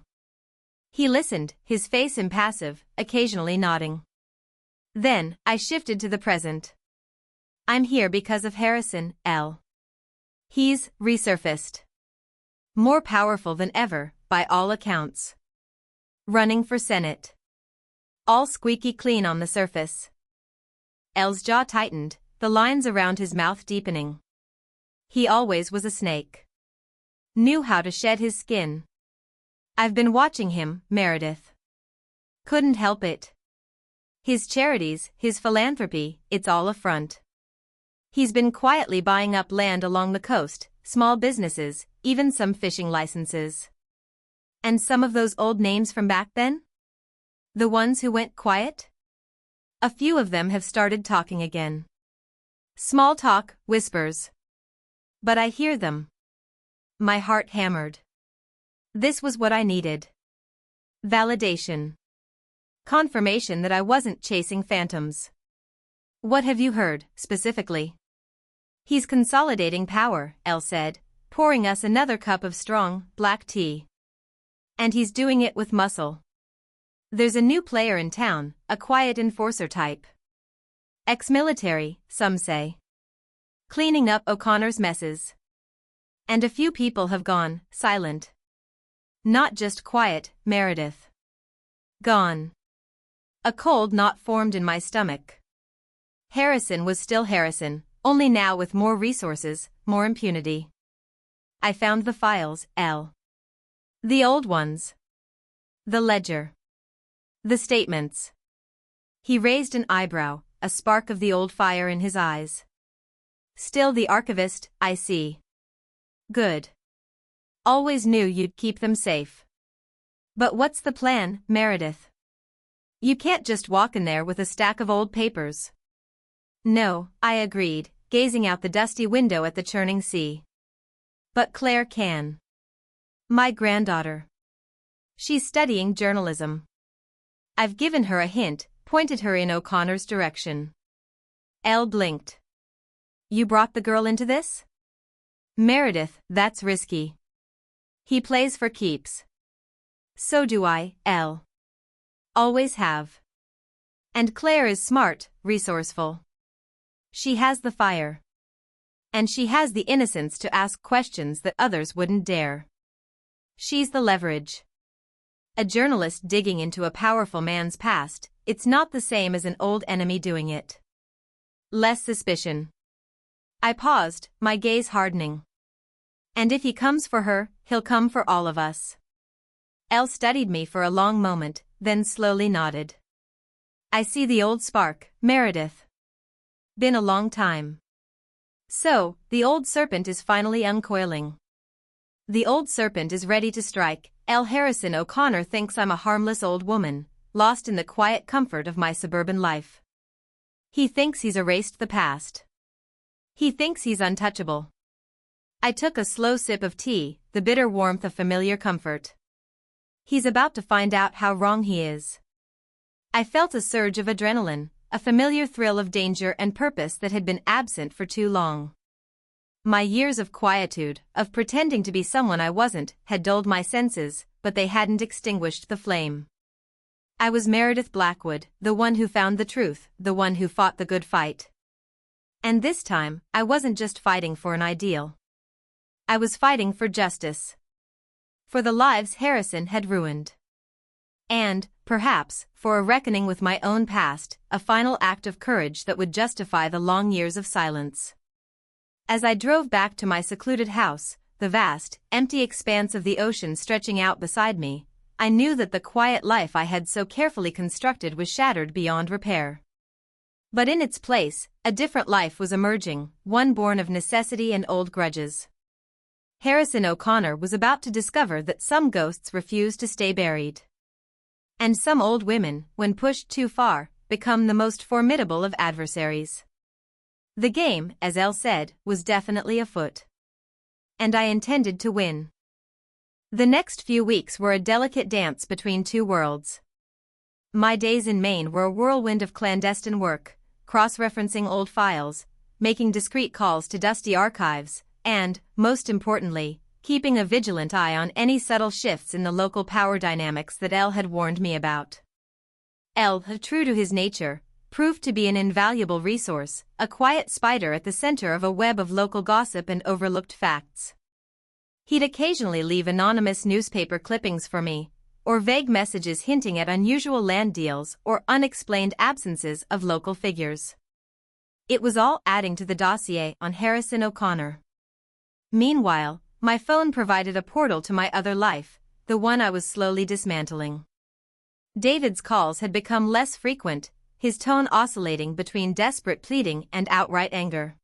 He listened, his face impassive, occasionally nodding. Then, I shifted to the present. I'm here because of Harrison, L. He's resurfaced. More powerful than ever, by all accounts. Running for Senate. All squeaky clean on the surface. L's jaw tightened, the lines around his mouth deepening. He always was a snake. Knew how to shed his skin. I've been watching him, Meredith. Couldn't help it. His charities, his philanthropy, it's all a front. He's been quietly buying up land along the coast, small businesses, even some fishing licenses. And some of those old names from back then? The ones who went quiet? A few of them have started talking again. Small talk, whispers. But I hear them. My heart hammered. This was what I needed. Validation. Confirmation that I wasn't chasing phantoms. What have you heard, specifically? He's consolidating power, Elle said, pouring us another cup of strong, black tea. And he's doing it with muscle. There's a new player in town, a quiet enforcer type. Ex-military, some say. Cleaning up O'Connor's messes. And a few people have gone silent. Not just quiet, Meredith. Gone. A cold knot formed in my stomach. Harrison was still Harrison, only now with more resources, more impunity. I found the files, L. The old ones. The ledger. The statements. He raised an eyebrow, a spark of the old fire in his eyes. Still the archivist, I see. Good. Always knew you'd keep them safe. But what's the plan, Meredith? You can't just walk in there with a stack of old papers. No, I agreed, gazing out the dusty window at the churning sea. But Claire can. My granddaughter. She's studying journalism. I've given her a hint, pointed her in O'Connor's direction. Elle blinked. You brought the girl into this? Meredith, that's risky. He plays for keeps. So do I, Elle. Always have. And Claire is smart, resourceful. She has the fire. And she has the innocence to ask questions that others wouldn't dare. She's the leverage. A journalist digging into a powerful man's past, it's not the same as an old enemy doing it. Less suspicion. I paused, my gaze hardening. And if he comes for her, he'll come for all of us. Elle studied me for a long moment, then slowly nodded. I see the old spark, Meredith. Been a long time. So, the old serpent is finally uncoiling. The old serpent is ready to strike. L. Harrison O'Connor thinks I'm a harmless old woman, lost in the quiet comfort of my suburban life. He thinks he's erased the past. He thinks he's untouchable. I took a slow sip of tea, the bitter warmth of familiar comfort. He's about to find out how wrong he is. I felt a surge of adrenaline, a familiar thrill of danger and purpose that had been absent for too long. My years of quietude, of pretending to be someone I wasn't, had dulled my senses, but they hadn't extinguished the flame. I was Meredith Blackwood, the one who found the truth, the one who fought the good fight. And this time, I wasn't just fighting for an ideal. I was fighting for justice. For the lives Harrison had ruined. And, perhaps, for a reckoning with my own past, a final act of courage that would justify the long years of silence. As I drove back to my secluded house, the vast, empty expanse of the ocean stretching out beside me, I knew that the quiet life I had so carefully constructed was shattered beyond repair. But in its place, a different life was emerging, one born of necessity and old grudges. Harrison O'Connor was about to discover that some ghosts refuse to stay buried. And some old women, when pushed too far, become the most formidable of adversaries. The game, as Elle said, was definitely afoot. And I intended to win. The next few weeks were a delicate dance between two worlds. My days in Maine were a whirlwind of clandestine work, cross-referencing old files, making discreet calls to dusty archives, and, most importantly, keeping a vigilant eye on any subtle shifts in the local power dynamics that El had warned me about. El, true to his nature, proved to be an invaluable resource, a quiet spider at the center of a web of local gossip and overlooked facts. He'd occasionally leave anonymous newspaper clippings for me, or vague messages hinting at unusual land deals or unexplained absences of local figures. It was all adding to the dossier on Harrison O'Connor. Meanwhile, my phone provided a portal to my other life, the one I was slowly dismantling. David's calls had become less frequent, his tone oscillating between desperate pleading and outright anger.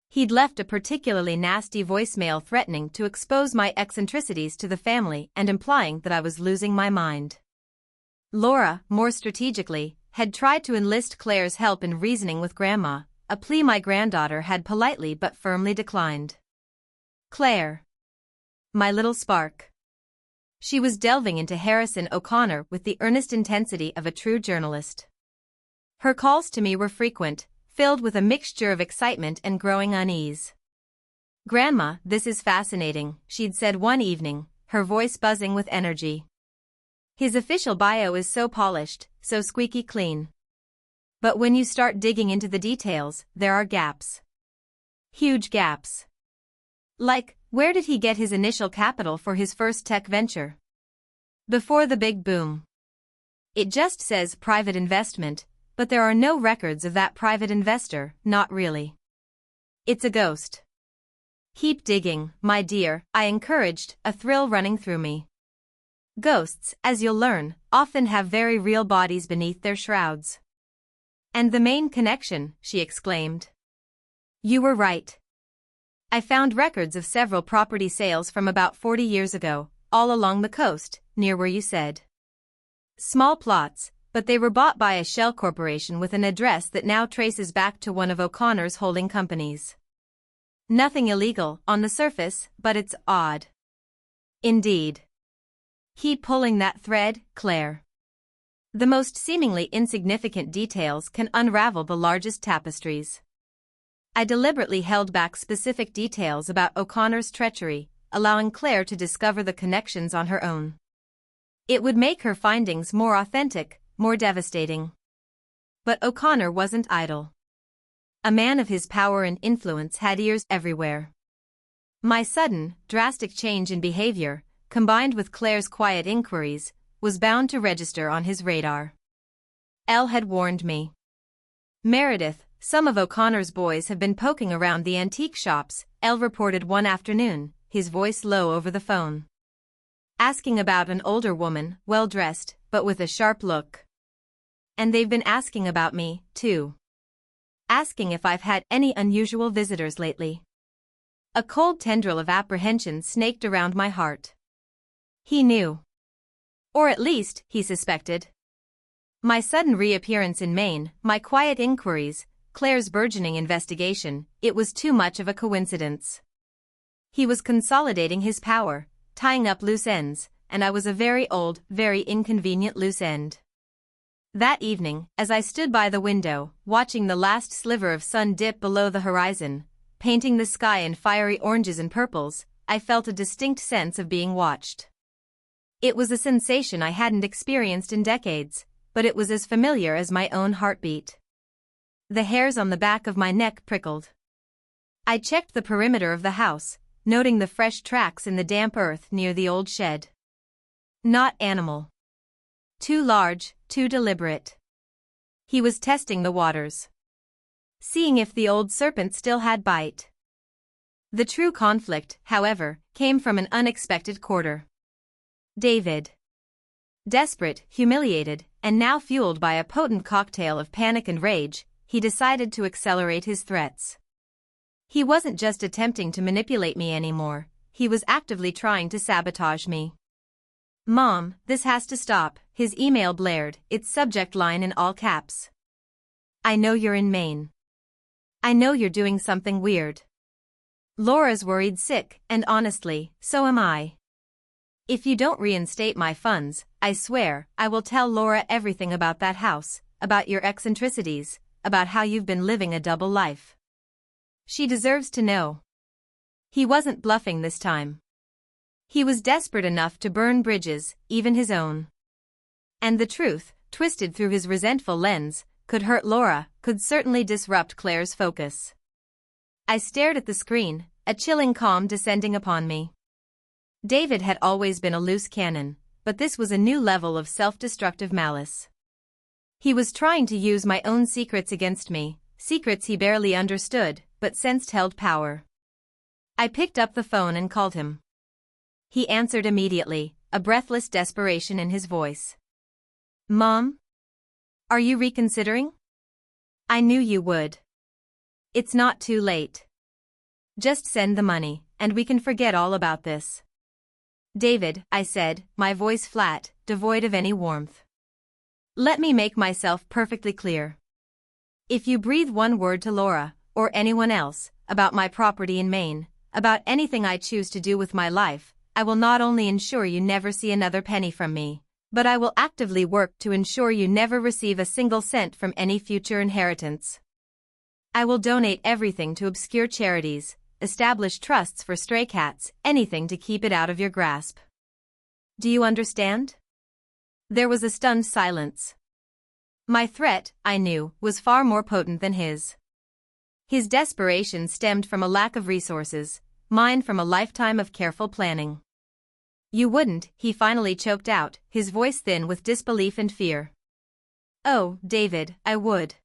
He'd left a particularly nasty voicemail threatening to expose my eccentricities to the family and implying that I was losing my mind. Laura, more strategically, had tried to enlist Claire's help in reasoning with Grandma, a plea my granddaughter had politely but firmly declined. Claire. My little spark. She was delving into Harrison O'Connor with the earnest intensity of a true journalist. Her calls to me were frequent, filled with a mixture of excitement and growing unease. "Grandma, this is fascinating," she'd said one evening, her voice buzzing with energy. "His official bio is so polished, so squeaky clean. But when you start digging into the details, there are gaps. Huge gaps. Like, where did he get his initial capital for his first tech venture? Before the big boom. It just says private investment, but there are no records of that private investor, not really. It's a ghost." "Keep digging, my dear," I encouraged, a thrill running through me. "Ghosts, as you'll learn, often have very real bodies beneath their shrouds." "And the main connection," she exclaimed. "You were right. I found records of several property sales from about 40 years ago, all along the coast, near where you said. Small plots, but they were bought by a shell corporation with an address that now traces back to one of O'Connor's holding companies. Nothing illegal, on the surface, but it's odd." "Indeed. Keep pulling that thread, Claire. The most seemingly insignificant details can unravel the largest tapestries." I deliberately held back specific details about O'Connor's treachery, allowing Claire to discover the connections on her own. It would make her findings more authentic, more devastating. But O'Connor wasn't idle. A man of his power and influence had ears everywhere. My sudden, drastic change in behavior, combined with Claire's quiet inquiries, was bound to register on his radar. El had warned me. "Meredith, some of O'Connor's boys have been poking around the antique shops," El reported one afternoon, his voice low over the phone. "Asking about an older woman, well-dressed, but with a sharp look. And they've been asking about me, too. Asking if I've had any unusual visitors lately." A cold tendril of apprehension snaked around my heart. He knew. Or at least, he suspected. My sudden reappearance in Maine, my quiet inquiries, Claire's burgeoning investigation, it was too much of a coincidence. He was consolidating his power, tying up loose ends, and I was a very old, very inconvenient loose end. That evening, as I stood by the window, watching the last sliver of sun dip below the horizon, painting the sky in fiery oranges and purples, I felt a distinct sense of being watched. It was a sensation I hadn't experienced in decades, but it was as familiar as my own heartbeat. The hairs on the back of my neck prickled. I checked the perimeter of the house, noting the fresh tracks in the damp earth near the old shed. Not animal. Too large, too deliberate. He was testing the waters. Seeing if the old serpent still had bite. The true conflict, however, came from an unexpected quarter. David. Desperate, humiliated, and now fueled by a potent cocktail of panic and rage, he decided to accelerate his threats. He wasn't just attempting to manipulate me anymore, he was actively trying to sabotage me. "Mom, this has to stop," his email blared, its subject line in all caps. "I know you're in Maine. I know you're doing something weird. Laura's worried sick, and honestly, so am I. If you don't reinstate my funds, I swear, I will tell Laura everything about that house, about your eccentricities, about how you've been living a double life. She deserves to know." He wasn't bluffing this time. He was desperate enough to burn bridges, even his own. And the truth, twisted through his resentful lens, could hurt Laura, could certainly disrupt Claire's focus. I stared at the screen, a chilling calm descending upon me. David had always been a loose cannon, but this was a new level of self-destructive malice. He was trying to use my own secrets against me, secrets he barely understood, but sensed held power. I picked up the phone and called him. He answered immediately, a breathless desperation in his voice. "Mom? Are you reconsidering? I knew you would. It's not too late. Just send the money, and we can forget all about this." "David," I said, my voice flat, devoid of any warmth. "Let me make myself perfectly clear. If you breathe one word to Laura, or anyone else, about my property in Maine, about anything I choose to do with my life, I will not only ensure you never see another penny from me, but I will actively work to ensure you never receive a single cent from any future inheritance. I will donate everything to obscure charities, establish trusts for stray cats, anything to keep it out of your grasp. Do you understand?" There was a stunned silence. My threat, I knew, was far more potent than his. His desperation stemmed from a lack of resources, mine from a lifetime of careful planning. "You wouldn't," he finally choked out, his voice thin with disbelief and fear. "Oh, David, I would.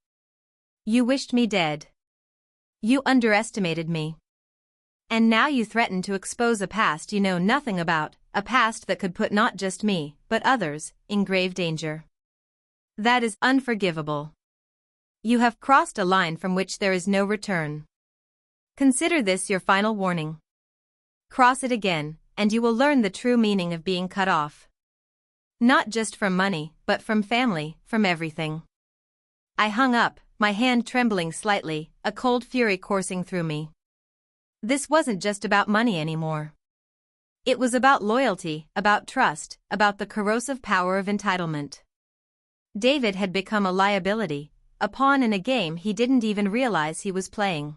You wished me dead. You underestimated me. And now you threaten to expose a past you know nothing about, a past that could put not just me, but others, in grave danger. That is unforgivable. You have crossed a line from which there is no return. Consider this your final warning. Cross it again, and you will learn the true meaning of being cut off. Not just from money, but from family, from everything." I hung up, my hand trembling slightly, a cold fury coursing through me. This wasn't just about money anymore. It was about loyalty, about trust, about the corrosive power of entitlement. David had become a liability, a pawn in a game he didn't even realize he was playing.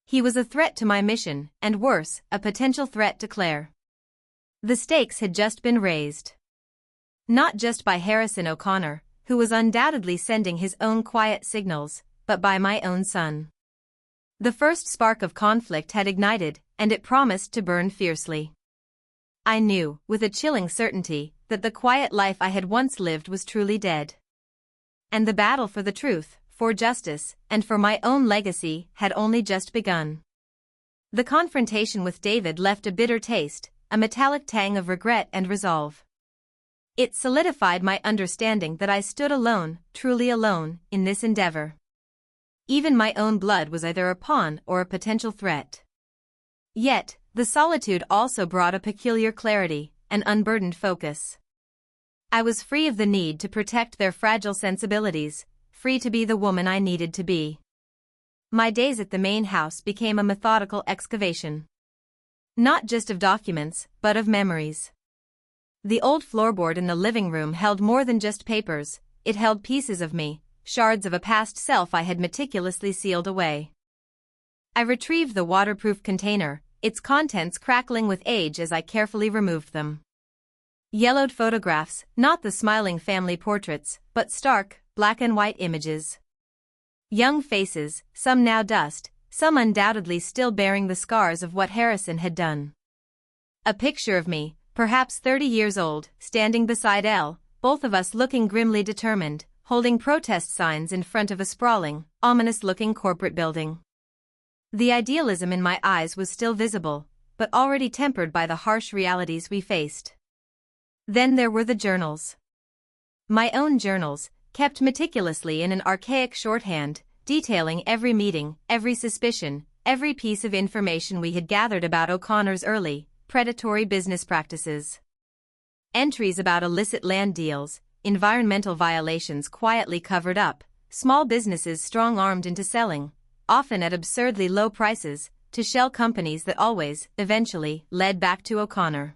He was a threat to my mission, and worse, a potential threat to Claire. The stakes had just been raised. Not just by Harrison O'Connor, who was undoubtedly sending his own quiet signals, but by my own son. The first spark of conflict had ignited, and it promised to burn fiercely. I knew, with a chilling certainty, that the quiet life I had once lived was truly dead. And the battle for the truth, for justice, and for my own legacy had only just begun. The confrontation with David left a bitter taste, a metallic tang of regret and resolve. It solidified my understanding that I stood alone, truly alone, in this endeavor. Even my own blood was either a pawn or a potential threat. Yet, the solitude also brought a peculiar clarity, an unburdened focus. I was free of the need to protect their fragile sensibilities, free to be the woman I needed to be. My days at the main house became a methodical excavation. Not just of documents, but of memories. The old floorboard in the living room held more than just papers, it held pieces of me, shards of a past self I had meticulously sealed away. I retrieved the waterproof container, its contents crackling with age as I carefully removed them. Yellowed photographs, not the smiling family portraits, but stark, black and white images. Young faces, some now dust, some undoubtedly still bearing the scars of what Harrison had done. A picture of me, perhaps 30 years old, standing beside Elle, both of us looking grimly determined, holding protest signs in front of a sprawling, ominous-looking corporate building. The idealism in my eyes was still visible, but already tempered by the harsh realities we faced. Then there were the journals. My own journals, kept meticulously in an archaic shorthand, detailing every meeting, every suspicion, every piece of information we had gathered about O'Connor's early, predatory business practices. Entries about illicit land deals, environmental violations quietly covered up, small businesses strong-armed into selling, often at absurdly low prices, to shell companies that always, eventually, led back to O'Connor.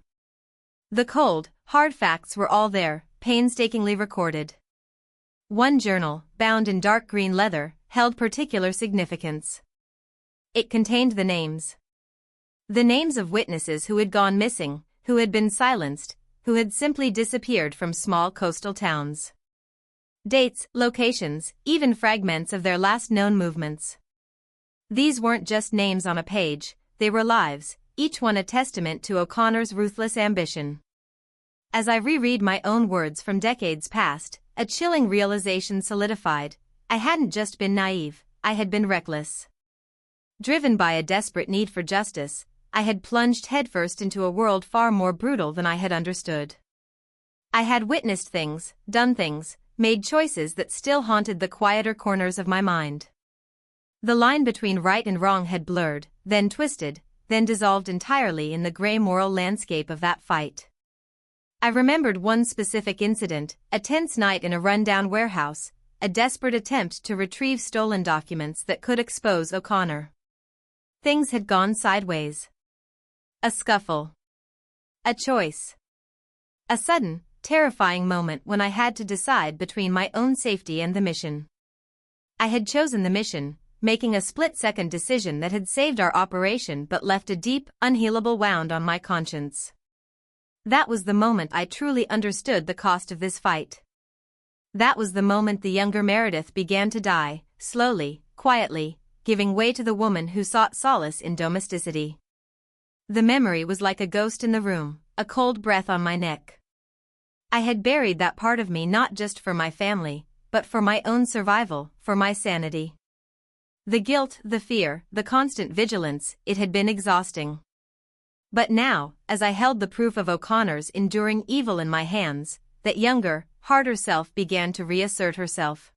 The cold, hard facts were all there, painstakingly recorded. One journal, bound in dark green leather, held particular significance. It contained the names. The names of witnesses who had gone missing, who had been silenced, who had simply disappeared from small coastal towns. Dates, locations, even fragments of their last known movements. These weren't just names on a page, they were lives, each one a testament to O'Connor's ruthless ambition. As I reread my own words from decades past, a chilling realization solidified. I hadn't just been naive, I had been reckless. Driven by a desperate need for justice, I had plunged headfirst into a world far more brutal than I had understood. I had witnessed things, done things, made choices that still haunted the quieter corners of my mind. The line between right and wrong had blurred, then twisted, then dissolved entirely in the gray moral landscape of that fight. I remembered one specific incident, a tense night in a rundown warehouse, a desperate attempt to retrieve stolen documents that could expose O'Connor. Things had gone sideways. A scuffle. A choice. A sudden, terrifying moment when I had to decide between my own safety and the mission. I had chosen the mission, making a split-second decision that had saved our operation but left a deep, unhealable wound on my conscience. That was the moment I truly understood the cost of this fight. That was the moment the younger Meredith began to die, slowly, quietly, giving way to the woman who sought solace in domesticity. The memory was like a ghost in the room, a cold breath on my neck. I had buried that part of me not just for my family, but for my own survival, for my sanity. The guilt, the fear, the constant vigilance, it had been exhausting. But now, as I held the proof of O'Connor's enduring evil in my hands, that younger, harder self began to reassert herself.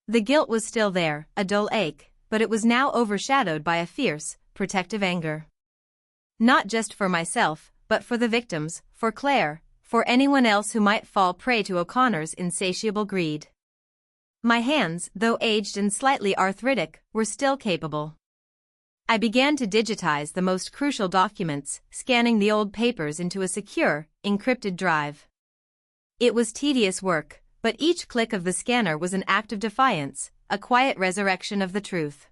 The guilt was still there, a dull ache, but it was now overshadowed by a fierce, protective anger. Not just for myself, but for the victims, for Claire, for anyone else who might fall prey to O'Connor's insatiable greed. My hands, though aged and slightly arthritic, were still capable. I began to digitize the most crucial documents, scanning the old papers into a secure, encrypted drive. It was tedious work, but each click of the scanner was an act of defiance, a quiet resurrection of the truth.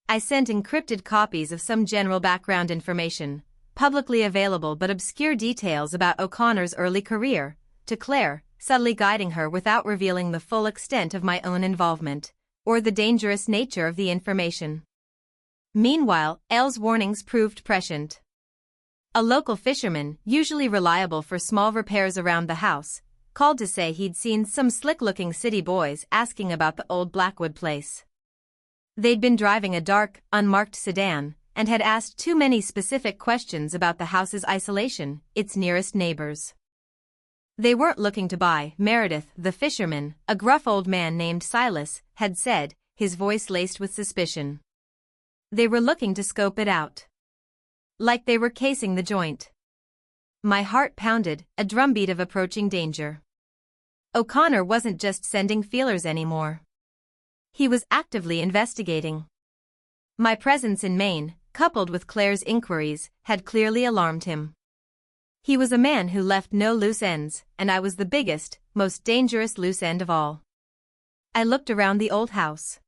I sent encrypted copies of some general background information, publicly available but obscure details about O'Connor's early career, to Claire, subtly guiding her without revealing the full extent of my own involvement, or the dangerous nature of the information. Meanwhile, Elle's warnings proved prescient. A local fisherman, usually reliable for small repairs around the house, called to say he'd seen some slick-looking city boys asking about the old Blackwood place. They'd been driving a dark, unmarked sedan, and had asked too many specific questions about the house's isolation, its nearest neighbors. They weren't looking to buy, Meredith, the fisherman, a gruff old man named Silas, had said, his voice laced with suspicion. They were looking to scope it out. Like they were casing the joint. My heart pounded, a drumbeat of approaching danger. O'Connor wasn't just sending feelers anymore. He was actively investigating. My presence in Maine, coupled with Claire's inquiries, had clearly alarmed him. He was a man who left no loose ends, and I was the biggest, most dangerous loose end of all. I looked around the old house.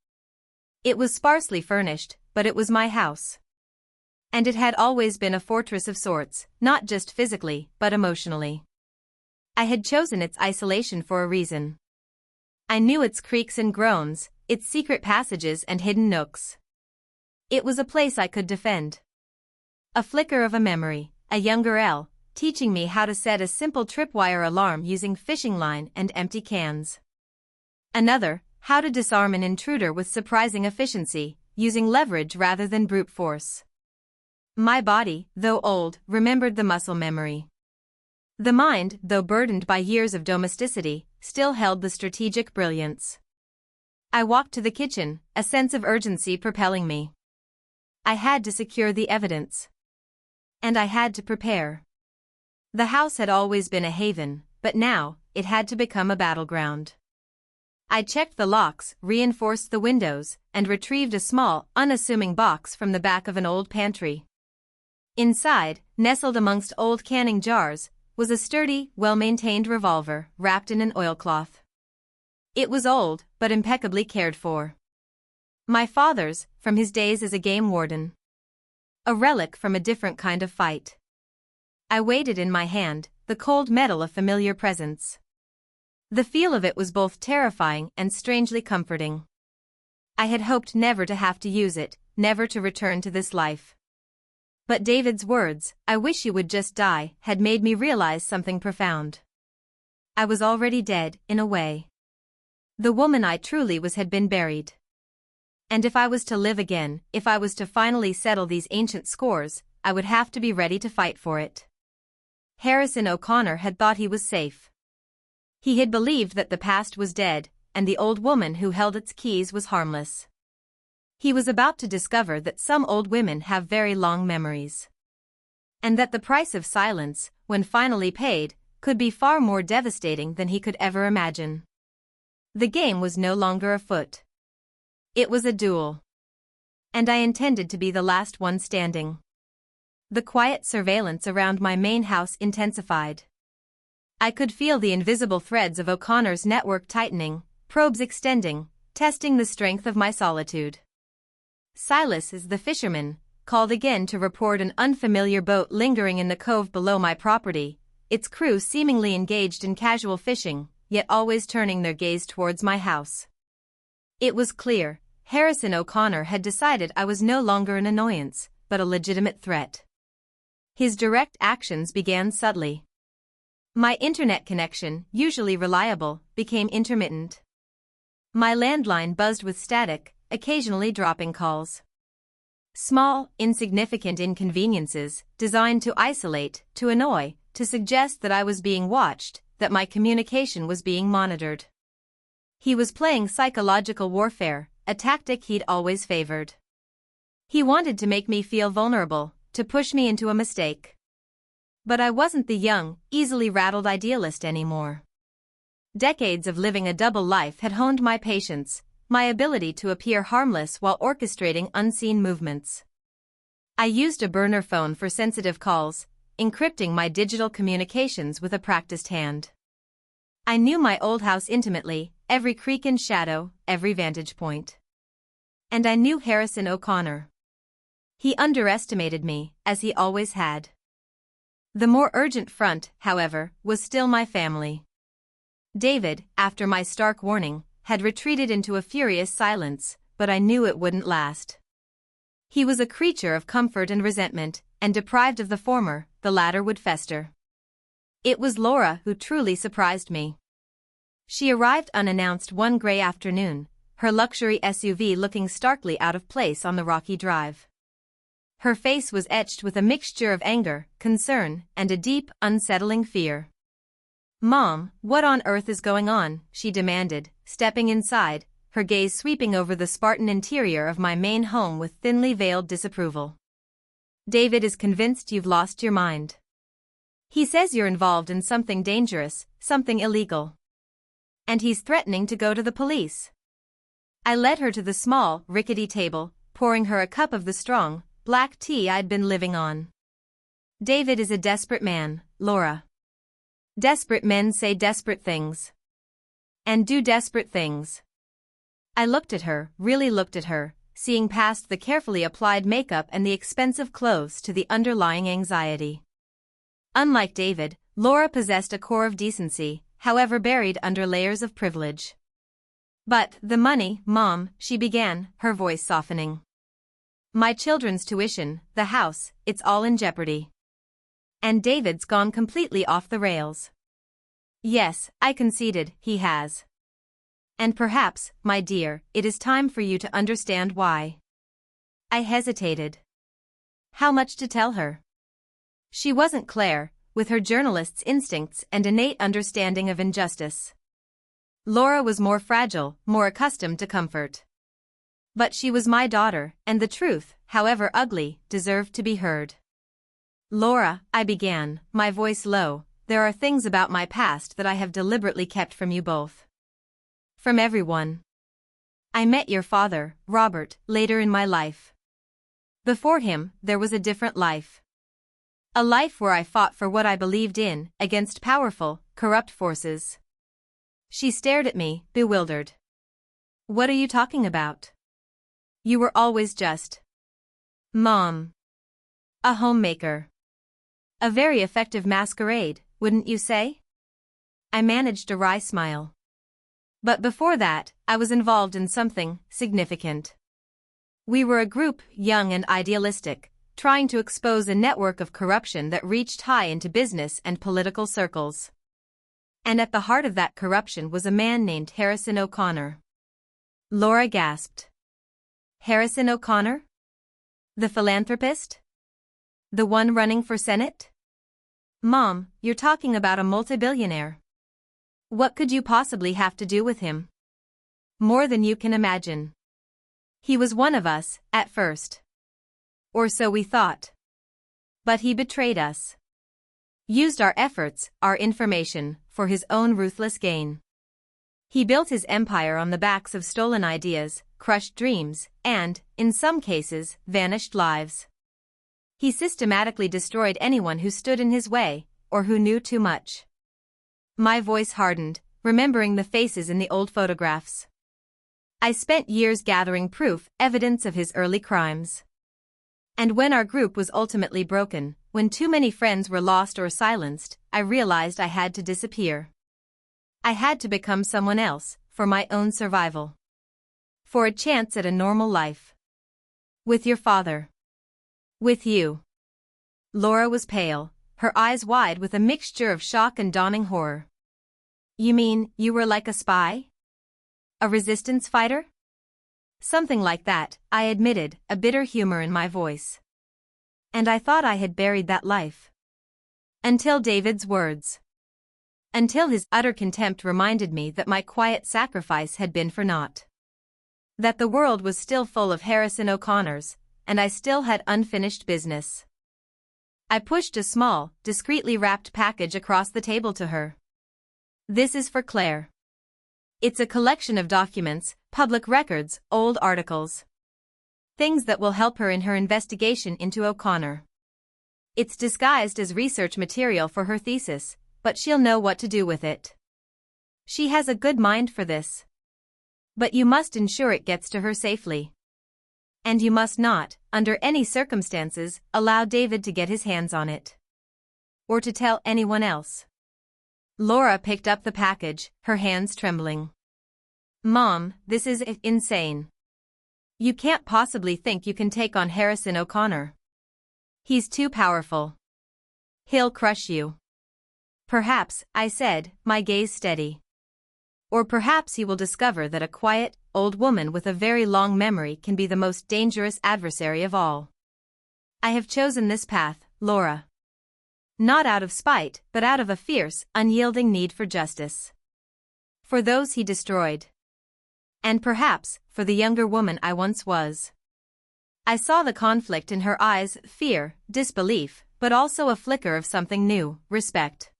It was sparsely furnished, but it was my house. And it had always been a fortress of sorts, not just physically, but emotionally. I had chosen its isolation for a reason. I knew its creaks and groans, its secret passages and hidden nooks. It was a place I could defend. A flicker of a memory, a younger Elle, teaching me how to set a simple tripwire alarm using fishing line and empty cans. Another, how to disarm an intruder with surprising efficiency, using leverage rather than brute force. My body, though old, remembered the muscle memory. The mind, though burdened by years of domesticity, still held the strategic brilliance. I walked to the kitchen, a sense of urgency propelling me. I had to secure the evidence. And I had to prepare. The house had always been a haven, but now, it had to become a battleground. I checked the locks, reinforced the windows, and retrieved a small, unassuming box from the back of an old pantry. Inside, nestled amongst old canning jars, was a sturdy, well-maintained revolver, wrapped in an oilcloth. It was old, but impeccably cared for. My father's, from his days as a game warden. A relic from a different kind of fight. I weighed it in my hand, the cold metal a familiar presence. The feel of it was both terrifying and strangely comforting. I had hoped never to have to use it, never to return to this life. But David's words, "I wish you would just die," had made me realize something profound. I was already dead, in a way. The woman I truly was had been buried. And if I was to live again, if I was to finally settle these ancient scores, I would have to be ready to fight for it. Harrison O'Connor had thought he was safe. He had believed that the past was dead, and the old woman who held its keys was harmless. He was about to discover that some old women have very long memories. And that the price of silence, when finally paid, could be far more devastating than he could ever imagine. The game was no longer afoot. It was a duel. And I intended to be the last one standing. The quiet surveillance around my main house intensified. I could feel the invisible threads of O'Connor's network tightening, probes extending, testing the strength of my solitude. Silas, the fisherman, called again to report an unfamiliar boat lingering in the cove below my property, its crew seemingly engaged in casual fishing, yet always turning their gaze towards my house. It was clear, Harrison O'Connor had decided I was no longer an annoyance, but a legitimate threat. His direct actions began subtly. My internet connection, usually reliable, became intermittent. My landline buzzed with static, occasionally dropping calls. Small, insignificant inconveniences, designed to isolate, to annoy, to suggest that I was being watched, that my communication was being monitored. He was playing psychological warfare, a tactic he'd always favored. He wanted to make me feel vulnerable, to push me into a mistake. But I wasn't the young, easily rattled idealist anymore. Decades of living a double life had honed my patience, my ability to appear harmless while orchestrating unseen movements. I used a burner phone for sensitive calls, encrypting my digital communications with a practiced hand. I knew my old house intimately, every creak and shadow, every vantage point. And I knew Harrison O'Connor. He underestimated me, as he always had. The more urgent front, however, was still my family. David, after my stark warning, had retreated into a furious silence, but I knew it wouldn't last. He was a creature of comfort and resentment, and deprived of the former, the latter would fester. It was Laura who truly surprised me. She arrived unannounced one gray afternoon, her luxury SUV looking starkly out of place on the rocky drive. Her face was etched with a mixture of anger, concern, and a deep, unsettling fear. "Mom, what on earth is going on?" she demanded, stepping inside, her gaze sweeping over the Spartan interior of my main home with thinly veiled disapproval. "David is convinced you've lost your mind. He says you're involved in something dangerous, something illegal. And he's threatening to go to the police." I led her to the small, rickety table, pouring her a cup of the strong, black tea I'd been living on. "David is a desperate man, Laura. Desperate men say desperate things. And do desperate things." I looked at her, really looked at her, seeing past the carefully applied makeup and the expensive clothes to the underlying anxiety. Unlike David, Laura possessed a core of decency, however buried under layers of privilege. "But, the money, Mom," she began, her voice softening. "My children's tuition, the house, it's all in jeopardy. And David's gone completely off the rails." "Yes," I conceded, "he has. And perhaps, my dear, it is time for you to understand why." I hesitated. How much to tell her? She wasn't Claire, with her journalist's instincts and innate understanding of injustice. Laura was more fragile, more accustomed to comfort. But she was my daughter, and the truth, however ugly, deserved to be heard. "Laura," I began, my voice low, "there are things about my past that I have deliberately kept from you both. From everyone. I met your father, Robert, later in my life. Before him, there was a different life. A life where I fought for what I believed in, against powerful, corrupt forces." She stared at me, bewildered. "What are you talking about? You were always just..." "Mom." A homemaker. A very effective masquerade, wouldn't you say? I managed a wry smile. But before that, I was involved in something significant. We were a group, young and idealistic, trying to expose a network of corruption that reached high into business and political circles. And at the heart of that corruption was a man named Harrison O'Connor. Laura gasped. Harrison O'Connor? The philanthropist? The one running for Senate? Mom, you're talking about a multi-billionaire. What could you possibly have to do with him? More than you can imagine. He was one of us, at first. Or so we thought. But he betrayed us. Used our efforts, our information, for his own ruthless gain. He built his empire on the backs of stolen ideas, crushed dreams, and, in some cases, vanished lives. He systematically destroyed anyone who stood in his way, or who knew too much. My voice hardened, remembering the faces in the old photographs. I spent years gathering proof, evidence of his early crimes. And when our group was ultimately broken, when too many friends were lost or silenced, I realized I had to disappear. I had to become someone else, for my own survival. For a chance at a normal life. With your father. With you. Laura was pale, her eyes wide with a mixture of shock and dawning horror. You mean, you were like a spy? A resistance fighter? Something like that, I admitted, a bitter humor in my voice. And I thought I had buried that life. Until David's words. Until his utter contempt reminded me that my quiet sacrifice had been for naught. That the world was still full of Harrison O'Connors, and I still had unfinished business. I pushed a small, discreetly wrapped package across the table to her. This is for Claire. It's a collection of documents, public records, old articles. Things that will help her in her investigation into O'Connor. It's disguised as research material for her thesis, but she'll know what to do with it. She has a good mind for this. But you must ensure it gets to her safely. And you must not, under any circumstances, allow David to get his hands on it. Or to tell anyone else. Laura picked up the package, her hands trembling. Mom, this is insane. You can't possibly think you can take on Harrison O'Connor. He's too powerful. He'll crush you. Perhaps, I said, my gaze steady. Or perhaps he will discover that a quiet, old woman with a very long memory can be the most dangerous adversary of all. I have chosen this path, Laura. Not out of spite, but out of a fierce, unyielding need for justice. For those he destroyed. And perhaps, for the younger woman I once was. I saw the conflict in her eyes, fear, disbelief, but also a flicker of something new, respect.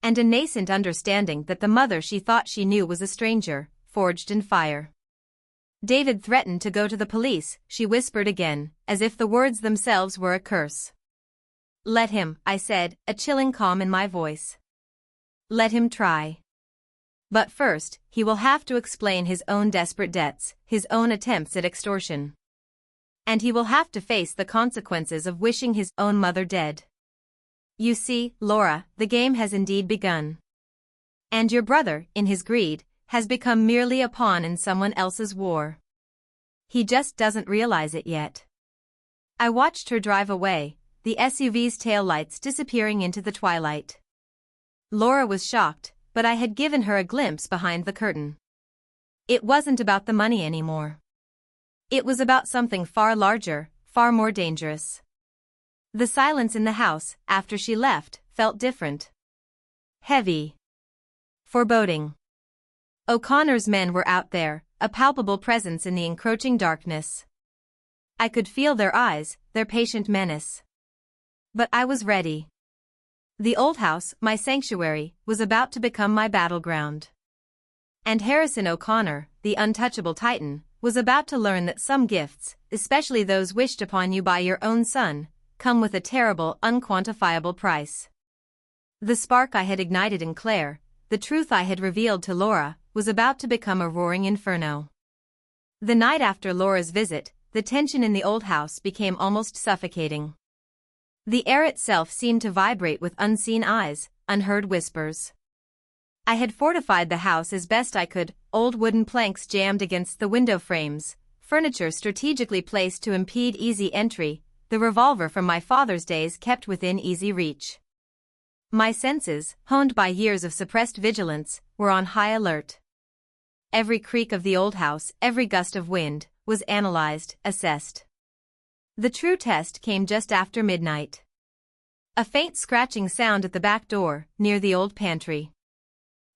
And a nascent understanding that the mother she thought she knew was a stranger, forged in fire. David threatened to go to the police, she whispered again, as if the words themselves were a curse. Let him, I said, a chilling calm in my voice. Let him try. But first, he will have to explain his own desperate debts, his own attempts at extortion. And he will have to face the consequences of wishing his own mother dead. You see, Laura, the game has indeed begun. And your brother, in his greed, has become merely a pawn in someone else's war. He just doesn't realize it yet. I watched her drive away, the SUV's taillights disappearing into the twilight. Laura was shocked, but I had given her a glimpse behind the curtain. It wasn't about the money anymore. It was about something far larger, far more dangerous. The silence in the house, after she left, felt different. Heavy. Foreboding. O'Connor's men were out there, a palpable presence in the encroaching darkness. I could feel their eyes, their patient menace. But I was ready. The old house, my sanctuary, was about to become my battleground. And Harrison O'Connor, the untouchable titan, was about to learn that some gifts, especially those wished upon you by your own son, come with a terrible, unquantifiable price. The spark I had ignited in Claire, the truth I had revealed to Laura, was about to become a roaring inferno. The night after Laura's visit, the tension in the old house became almost suffocating. The air itself seemed to vibrate with unseen eyes, unheard whispers. I had fortified the house as best I could, old wooden planks jammed against the window frames, furniture strategically placed to impede easy entry, the revolver from my father's days kept within easy reach. My senses, honed by years of suppressed vigilance, were on high alert. Every creak of the old house, every gust of wind, was analyzed, assessed. The true test came just after midnight. A faint scratching sound at the back door, near the old pantry.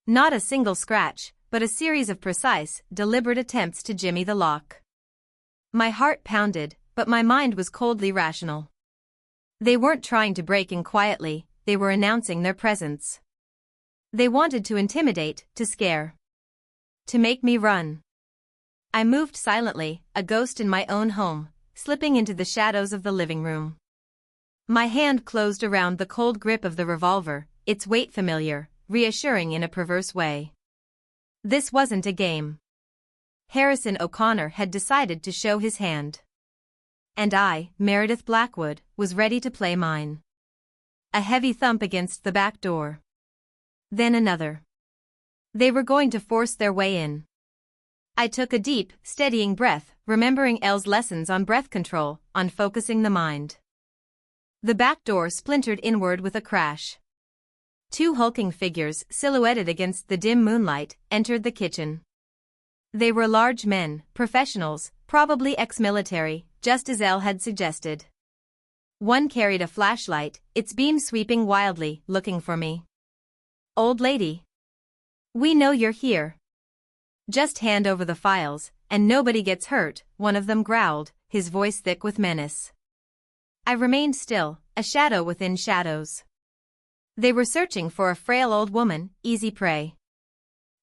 Not a single scratch, but a series of precise, deliberate attempts to jimmy the lock. My heart pounded, but my mind was coldly rational. They weren't trying to break in quietly, they were announcing their presence. They wanted to intimidate, to scare. To make me run. I moved silently, a ghost in my own home, slipping into the shadows of the living room. My hand closed around the cold grip of the revolver, its weight familiar, reassuring in a perverse way. This wasn't a game. Harrison O'Connor had decided to show his hand. And I, Meredith Blackwood, was ready to play mine. A heavy thump against the back door. Then another. They were going to force their way in. I took a deep, steadying breath, remembering Elle's lessons on breath control, on focusing the mind. The back door splintered inward with a crash. Two hulking figures, silhouetted against the dim moonlight, entered the kitchen. They were large men, professionals, probably ex-military, just as Elle had suggested. One carried a flashlight, its beam sweeping wildly, looking for me. "Old lady. We know you're here. Just hand over the files, and nobody gets hurt," one of them growled, his voice thick with menace. I remained still, a shadow within shadows. They were searching for a frail old woman, easy prey.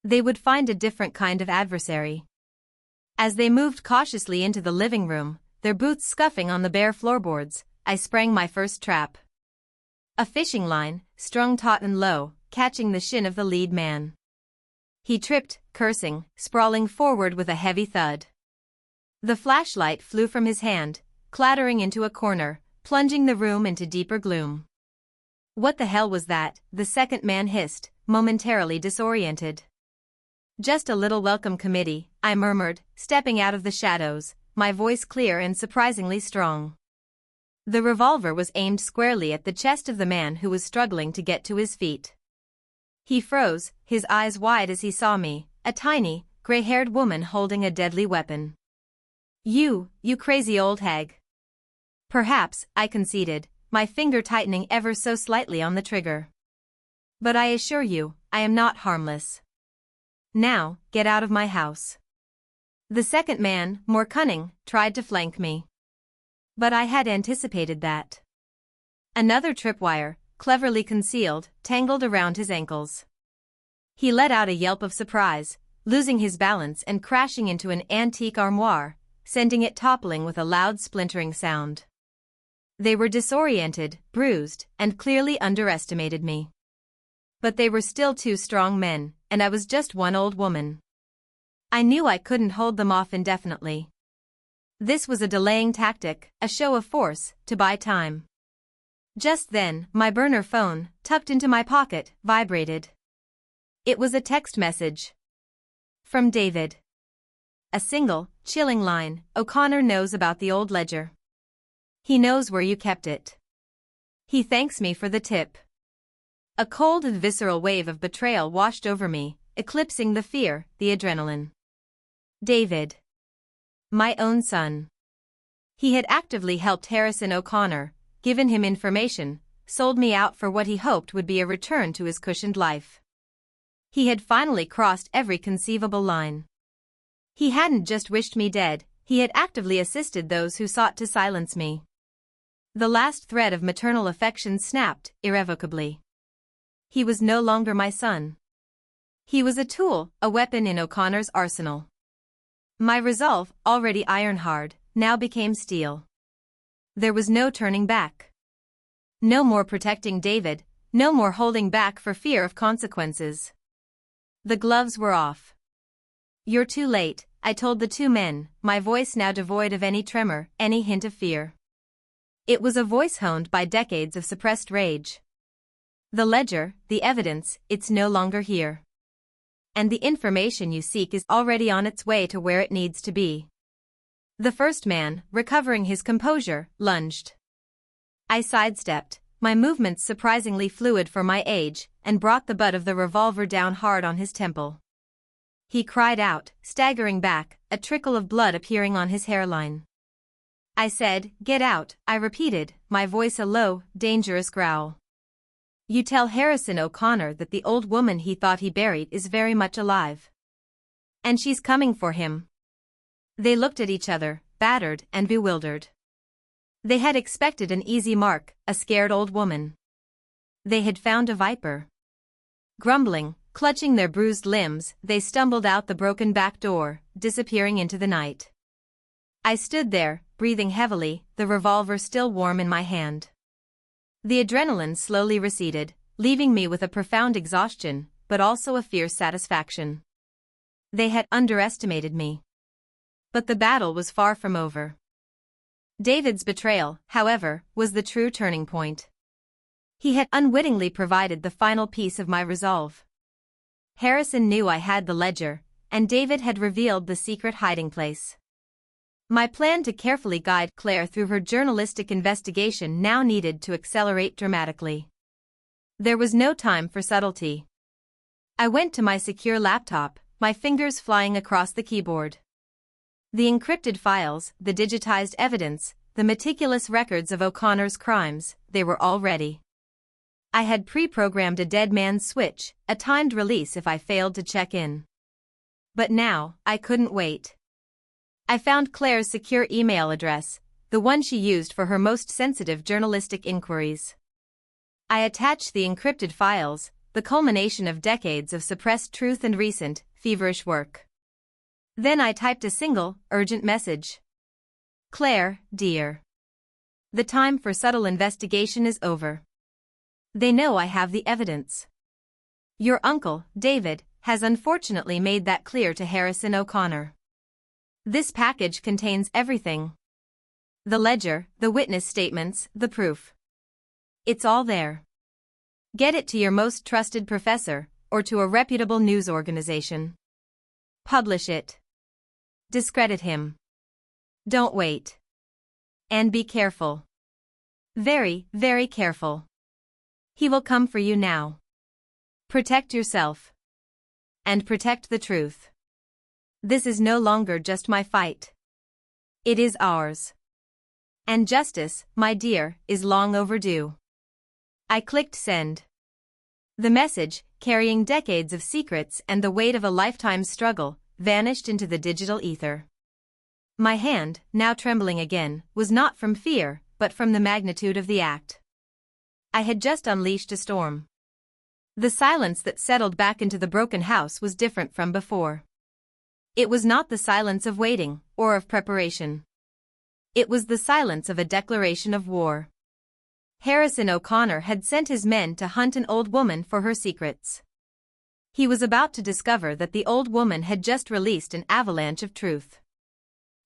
They would find a different kind of adversary. As they moved cautiously into the living room, their boots scuffing on the bare floorboards, I sprang my first trap. A fishing line, strung taut and low, catching the shin of the lead man. He tripped, cursing, sprawling forward with a heavy thud. The flashlight flew from his hand, clattering into a corner, plunging the room into deeper gloom. "What the hell was that?" the second man hissed, momentarily disoriented. "Just a little welcome committee," I murmured, stepping out of the shadows, my voice clear and surprisingly strong. The revolver was aimed squarely at the chest of the man who was struggling to get to his feet. He froze, his eyes wide as he saw me, a tiny, gray-haired woman holding a deadly weapon. You crazy old hag." "Perhaps," I conceded, my finger tightening ever so slightly on the trigger. "But I assure you, I am not harmless. Now, get out of my house." The second man, more cunning, tried to flank me. But I had anticipated that. Another tripwire, cleverly concealed, tangled around his ankles. He let out a yelp of surprise, losing his balance and crashing into an antique armoire, sending it toppling with a loud splintering sound. They were disoriented, bruised, and clearly underestimated me. But they were still two strong men, and I was just one old woman. I knew I couldn't hold them off indefinitely. This was a delaying tactic, a show of force, to buy time. Just then, my burner phone, tucked into my pocket, vibrated. It was a text message. From David. A single, chilling line: "O'Connor knows about the old ledger. He knows where you kept it. He thanks me for the tip." A cold and visceral wave of betrayal washed over me, eclipsing the fear, the adrenaline. David. My own son. He had actively helped Harrison O'Connor, given him information, sold me out for what he hoped would be a return to his cushioned life. He had finally crossed every conceivable line. He hadn't just wished me dead, he had actively assisted those who sought to silence me. The last thread of maternal affection snapped, irrevocably. He was no longer my son. He was a tool, a weapon in O'Connor's arsenal. My resolve, already iron-hard, now became steel. There was no turning back. No more protecting David, no more holding back for fear of consequences. The gloves were off. "You're too late," I told the two men, my voice now devoid of any tremor, any hint of fear. It was a voice honed by decades of suppressed rage. The ledger, the evidence, it's no longer here. And the information you seek is already on its way to where it needs to be. The first man, recovering his composure, lunged. I sidestepped, my movements surprisingly fluid for my age, and brought the butt of the revolver down hard on his temple. He cried out, staggering back, a trickle of blood appearing on his hairline. I said, "Get out," I repeated, my voice a low, dangerous growl. "You tell Harrison O'Connor that the old woman he thought he buried is very much alive. And she's coming for him." They looked at each other, battered and bewildered. They had expected an easy mark, a scared old woman. They had found a viper. Grumbling, clutching their bruised limbs, they stumbled out the broken back door, disappearing into the night. I stood there, breathing heavily, the revolver still warm in my hand. The adrenaline slowly receded, leaving me with a profound exhaustion, but also a fierce satisfaction. They had underestimated me. But the battle was far from over. David's betrayal, however, was the true turning point. He had unwittingly provided the final piece of my resolve. Harrison knew I had the ledger, and David had revealed the secret hiding place. My plan to carefully guide Claire through her journalistic investigation now needed to accelerate dramatically. There was no time for subtlety. I went to my secure laptop, my fingers flying across the keyboard. The encrypted files, the digitized evidence, the meticulous records of O'Connor's crimes, they were all ready. I had pre-programmed a dead man's switch, a timed release if I failed to check in. But now, I couldn't wait. I found Claire's secure email address, the one she used for her most sensitive journalistic inquiries. I attached the encrypted files, the culmination of decades of suppressed truth and recent, feverish work. Then I typed a single, urgent message. "Claire, dear. The time for subtle investigation is over. They know I have the evidence. Your uncle, David, has unfortunately made that clear to Harrison O'Connor. This package contains everything. The ledger, the witness statements, the proof. It's all there. Get it to your most trusted professor, or to a reputable news organization. Publish it. Discredit him. Don't wait. And be careful. Very, very careful. He will come for you now. Protect yourself. And protect the truth. This is no longer just my fight. It is ours. And justice, my dear, is long overdue." I clicked send. The message, carrying decades of secrets and the weight of a lifetime's struggle, vanished into the digital ether. My hand, now trembling again, was not from fear, but from the magnitude of the act. I had just unleashed a storm. The silence that settled back into the broken house was different from before. It was not the silence of waiting, or of preparation. It was the silence of a declaration of war. Harrison O'Connor had sent his men to hunt an old woman for her secrets. He was about to discover that the old woman had just released an avalanche of truth.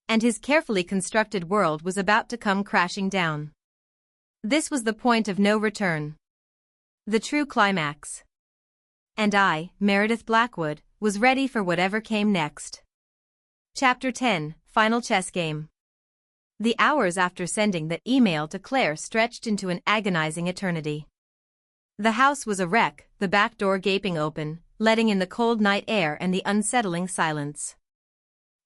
And his carefully constructed world was about to come crashing down. This was the point of no return. The true climax. And I, Meredith Blackwood, was ready for whatever came next. Chapter 10, Final Chess Game. The hours after sending that email to Claire stretched into an agonizing eternity. The house was a wreck, the back door gaping open, letting in the cold night air and the unsettling silence.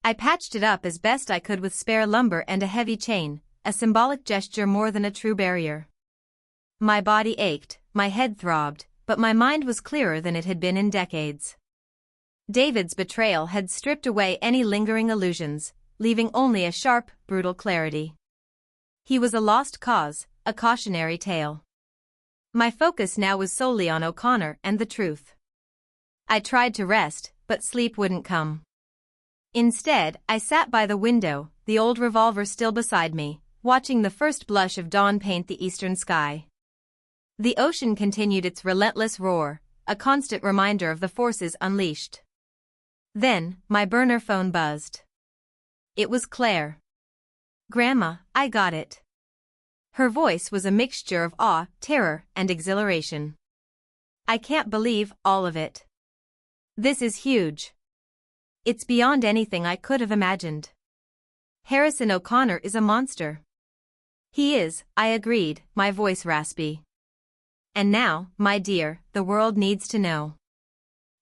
I patched it up as best I could with spare lumber and a heavy chain, a symbolic gesture more than a true barrier. My body ached, my head throbbed, but my mind was clearer than it had been in decades. David's betrayal had stripped away any lingering illusions, leaving only a sharp, brutal clarity. He was a lost cause, a cautionary tale. My focus now was solely on O'Connor and the truth. I tried to rest, but sleep wouldn't come. Instead, I sat by the window, the old revolver still beside me, watching the first blush of dawn paint the eastern sky. The ocean continued its relentless roar, a constant reminder of the forces unleashed. Then, my burner phone buzzed. It was Claire. "Grandma, I got it. Her voice was a mixture of awe, terror, and exhilaration. I can't believe all of it. This is huge. It's beyond anything I could have imagined. Harrison O'Connor is a monster. He is, I agreed, my voice raspy. And now, my dear, the world needs to know.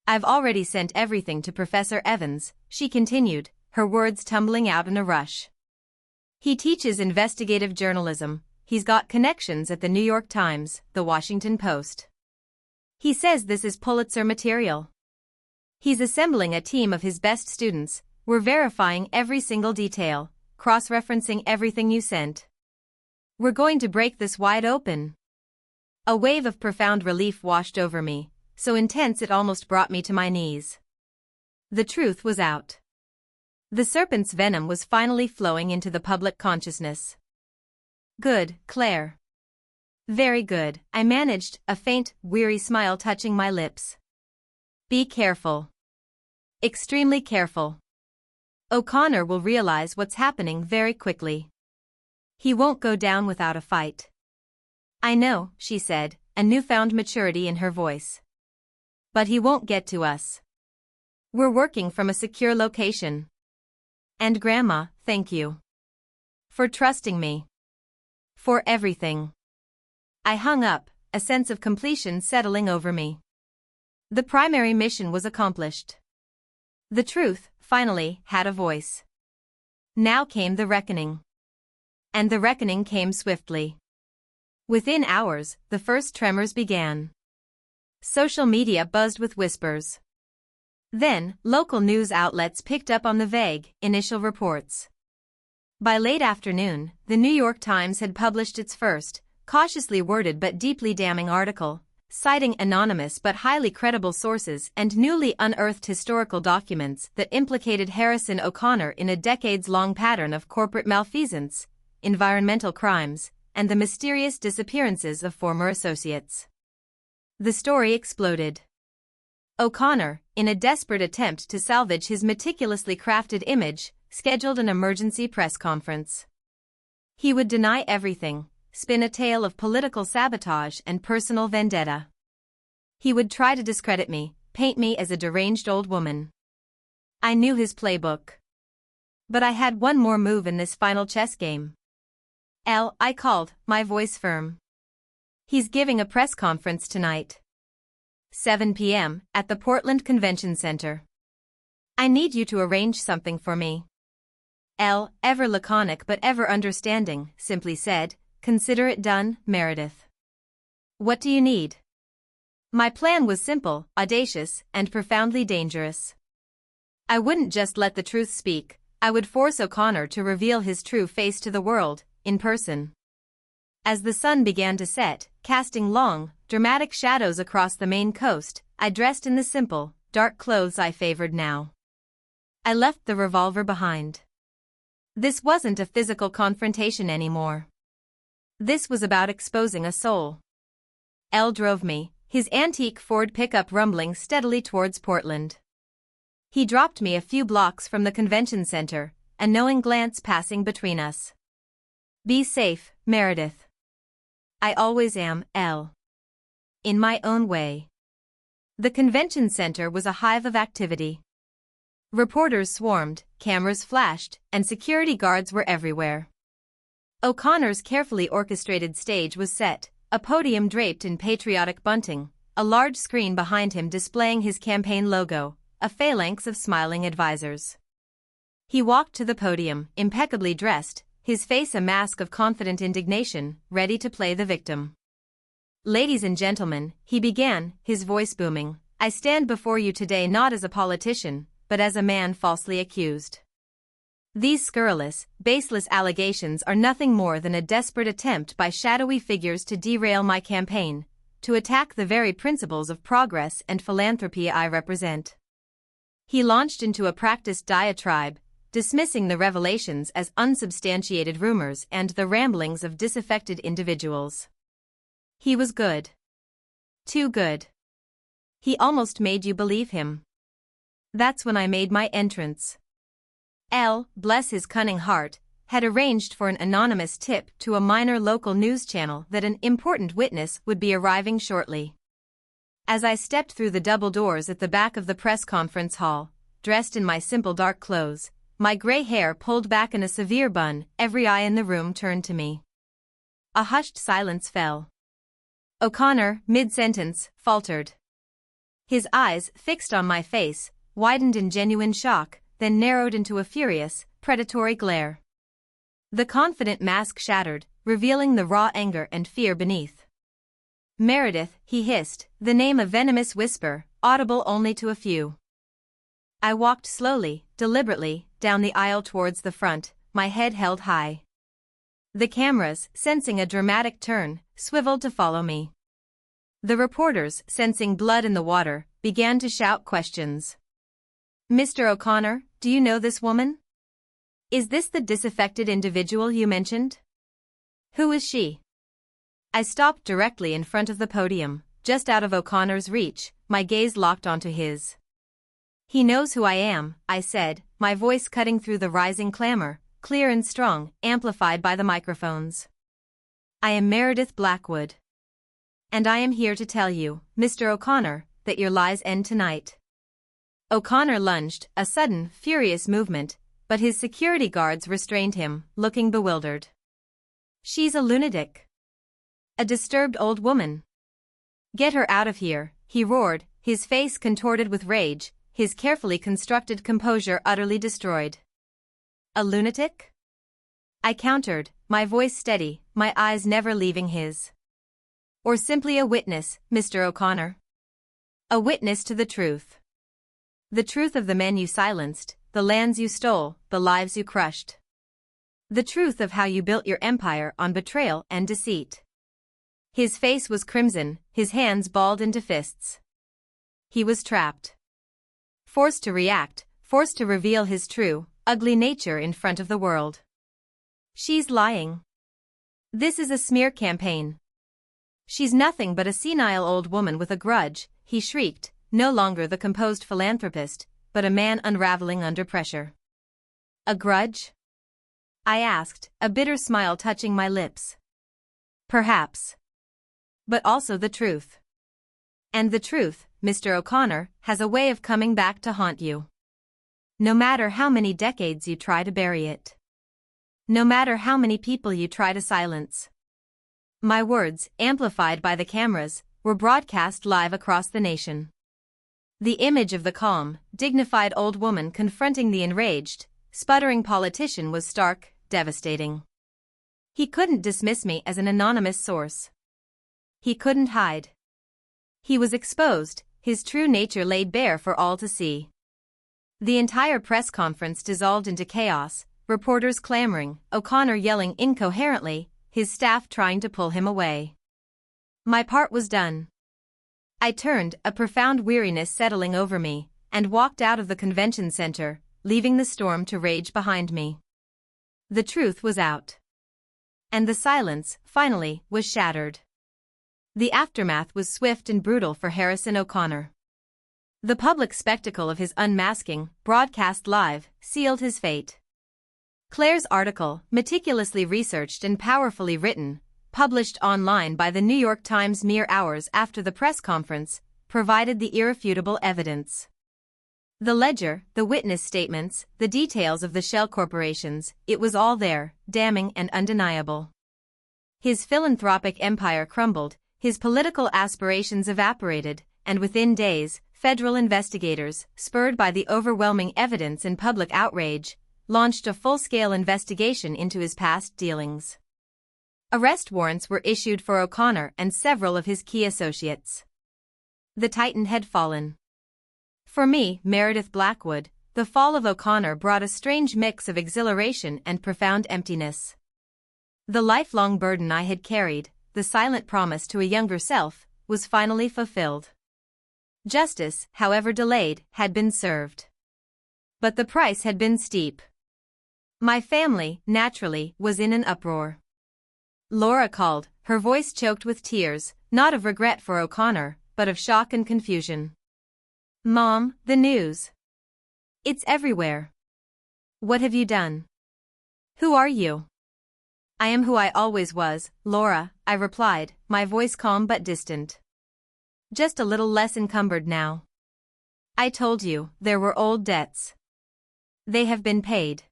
I've already sent everything to Professor Evans, she continued, her words tumbling out in a rush. He teaches investigative journalism. He's got connections at the New York Times, the Washington Post. He says this is Pulitzer material. He's assembling a team of his best students. We're verifying every single detail, cross-referencing everything you sent. We're going to break this wide open. A wave of profound relief washed over me, so intense it almost brought me to my knees. The truth was out. The serpent's venom was finally flowing into the public consciousness. Good, Claire. Very good, I managed, a faint, weary smile touching my lips. Be careful. Extremely careful. O'Connor will realize what's happening very quickly. He won't go down without a fight. I know, she said, a newfound maturity in her voice. But he won't get to us. We're working from a secure location. And Grandma, thank you. For trusting me. For everything. I hung up, a sense of completion settling over me. The primary mission was accomplished. The truth, finally, had a voice. Now came the reckoning. And the reckoning came swiftly. Within hours, the first tremors began. Social media buzzed with whispers. Then, local news outlets picked up on the vague, initial reports. By late afternoon, the New York Times had published its first, cautiously worded but deeply damning article, citing anonymous but highly credible sources and newly unearthed historical documents that implicated Harrison O'Connor in a decades-long pattern of corporate malfeasance, environmental crimes, and the mysterious disappearances of former associates. The story exploded. O'Connor, in a desperate attempt to salvage his meticulously crafted image, scheduled an emergency press conference. He would deny everything, spin a tale of political sabotage and personal vendetta. He would try to discredit me, paint me as a deranged old woman. I knew his playbook. But I had one more move in this final chess game. I called, my voice firm. He's giving a press conference tonight. 7 p.m. at the Portland Convention Center. I need you to arrange something for me. Ever laconic but ever understanding, simply said, consider it done, Meredith. What do you need? My plan was simple, audacious, and profoundly dangerous. I wouldn't just let the truth speak, I would force O'Connor to reveal his true face to the world, in person. As the sun began to set, casting long, dramatic shadows across the Maine coast, I dressed in the simple, dark clothes I favored now. I left the revolver behind. This wasn't a physical confrontation anymore. This was about exposing a soul. Drove me, his antique Ford pickup rumbling steadily towards Portland. He dropped me a few blocks from the convention center, a knowing glance passing between us. Be safe, Meredith. I always am, in my own way. The convention center was a hive of activity. Reporters swarmed, cameras flashed, and security guards were everywhere. O'Connor's carefully orchestrated stage was set, a podium draped in patriotic bunting, a large screen behind him displaying his campaign logo, a phalanx of smiling advisors. He walked to the podium, impeccably dressed, his face a mask of confident indignation, ready to play the victim. Ladies and gentlemen, he began, his voice booming, I stand before you today not as a politician, but as a man falsely accused. These scurrilous, baseless allegations are nothing more than a desperate attempt by shadowy figures to derail my campaign, to attack the very principles of progress and philanthropy I represent. He launched into a practiced diatribe, dismissing the revelations as unsubstantiated rumors and the ramblings of disaffected individuals. He was good. Too good. He almost made you believe him. That's when I made my entrance. Bless his cunning heart, had arranged for an anonymous tip to a minor local news channel that an important witness would be arriving shortly. As I stepped through the double doors at the back of the press conference hall, dressed in my simple dark clothes, my gray hair pulled back in a severe bun, every eye in the room turned to me. A hushed silence fell. O'Connor, mid-sentence, faltered. His eyes, fixed on my face, widened in genuine shock, then narrowed into a furious, predatory glare. The confident mask shattered, revealing the raw anger and fear beneath. "Meredith," he hissed, the name a venomous whisper, audible only to a few. I walked slowly, deliberately, down the aisle towards the front, my head held high. The cameras, sensing a dramatic turn, swiveled to follow me. The reporters, sensing blood in the water, began to shout questions. "Mr. O'Connor, do you know this woman? Is this the disaffected individual you mentioned? Who is she?" I stopped directly in front of the podium, just out of O'Connor's reach, my gaze locked onto his. "He knows who I am," I said, my voice cutting through the rising clamor, clear and strong, amplified by the microphones. "I am Meredith Blackwood. And I am here to tell you, Mr. O'Connor, that your lies end tonight." O'Connor lunged, a sudden, furious movement, but his security guards restrained him, looking bewildered. "She's a lunatic. A disturbed old woman. Get her out of here," he roared, his face contorted with rage, his carefully constructed composure utterly destroyed. "A lunatic?" I countered, my voice steady, my eyes never leaving his. "Or simply a witness, Mr. O'Connor? A witness to the truth. The truth of the men you silenced, the lands you stole, the lives you crushed. The truth of how you built your empire on betrayal and deceit." His face was crimson, his hands balled into fists. He was trapped. Forced to react, forced to reveal his true, ugly nature in front of the world. "She's lying. This is a smear campaign. She's nothing but a senile old woman with a grudge," he shrieked, no longer the composed philanthropist, but a man unraveling under pressure. "A grudge?" I asked, a bitter smile touching my lips. "Perhaps. But also the truth. And the truth, Mr. O'Connor, has a way of coming back to haunt you. No matter how many decades you try to bury it. No matter how many people you try to silence." My words, amplified by the cameras, were broadcast live across the nation. The image of the calm, dignified old woman confronting the enraged, sputtering politician was stark, devastating. He couldn't dismiss me as an anonymous source. He couldn't hide. He was exposed, his true nature laid bare for all to see. The entire press conference dissolved into chaos, reporters clamoring, O'Connor yelling incoherently, his staff trying to pull him away. My part was done. I turned, a profound weariness settling over me, and walked out of the convention center, leaving the storm to rage behind me. The truth was out. And the silence, finally, was shattered. The aftermath was swift and brutal for Harrison O'Connor. The public spectacle of his unmasking, broadcast live, sealed his fate. Claire's article, meticulously researched and powerfully written, published online by the New York Times mere hours after the press conference, provided the irrefutable evidence. The ledger, the witness statements, the details of the shell corporations, it was all there, damning and undeniable. His philanthropic empire crumbled, his political aspirations evaporated, and within days, federal investigators, spurred by the overwhelming evidence and public outrage, launched a full-scale investigation into his past dealings. Arrest warrants were issued for O'Connor and several of his key associates. The Titan had fallen. For me, Meredith Blackwood, the fall of O'Connor brought a strange mix of exhilaration and profound emptiness. The lifelong burden I had carried, the silent promise to a younger self, was finally fulfilled. Justice, however delayed, had been served. But the price had been steep. My family, naturally, was in an uproar. Laura called, her voice choked with tears, not of regret for O'Connor, but of shock and confusion. "Mom, the news. It's everywhere. What have you done?" Who are you? I am who I always was, Laura, I replied, my voice calm but distant. Just a little less encumbered now. I told you, there were old debts. They have been paid.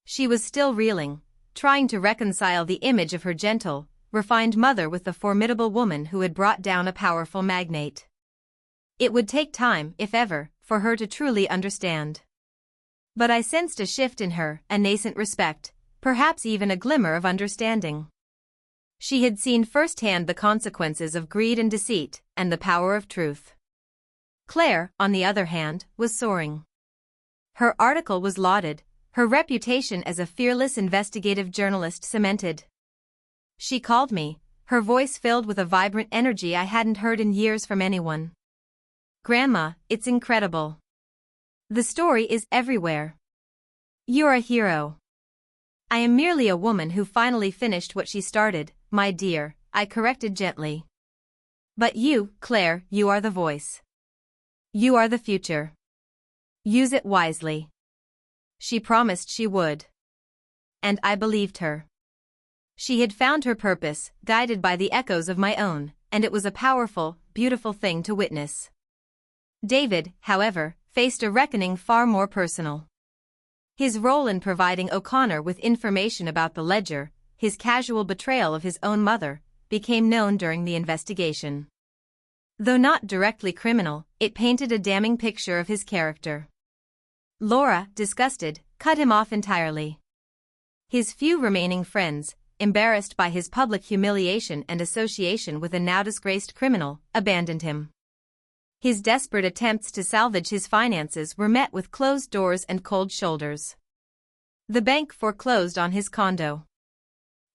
She was still reeling, trying to reconcile the image of her gentle, refined mother with the formidable woman who had brought down a powerful magnate. It would take time, if ever, for her to truly understand. But I sensed a shift in her, a nascent respect, perhaps even a glimmer of understanding. She had seen firsthand the consequences of greed and deceit, and the power of truth. Claire, on the other hand, was soaring. Her article was lauded, her reputation as a fearless investigative journalist cemented. She called me, her voice filled with a vibrant energy I hadn't heard in years from anyone. Grandma, it's incredible. The story is everywhere. You're a hero. I am merely a woman who finally finished what she started, my dear, I corrected gently. But you, Claire, you are the voice. You are the future. Use it wisely. She promised she would. And I believed her. She had found her purpose, guided by the echoes of my own, and it was a powerful, beautiful thing to witness. David, however, faced a reckoning far more personal. His role in providing O'Connor with information about the ledger, his casual betrayal of his own mother, became known during the investigation. Though not directly criminal, it painted a damning picture of his character. Laura, disgusted, cut him off entirely. His few remaining friends, embarrassed by his public humiliation and association with a now disgraced criminal, abandoned him. His desperate attempts to salvage his finances were met with closed doors and cold shoulders. The bank foreclosed on his condo.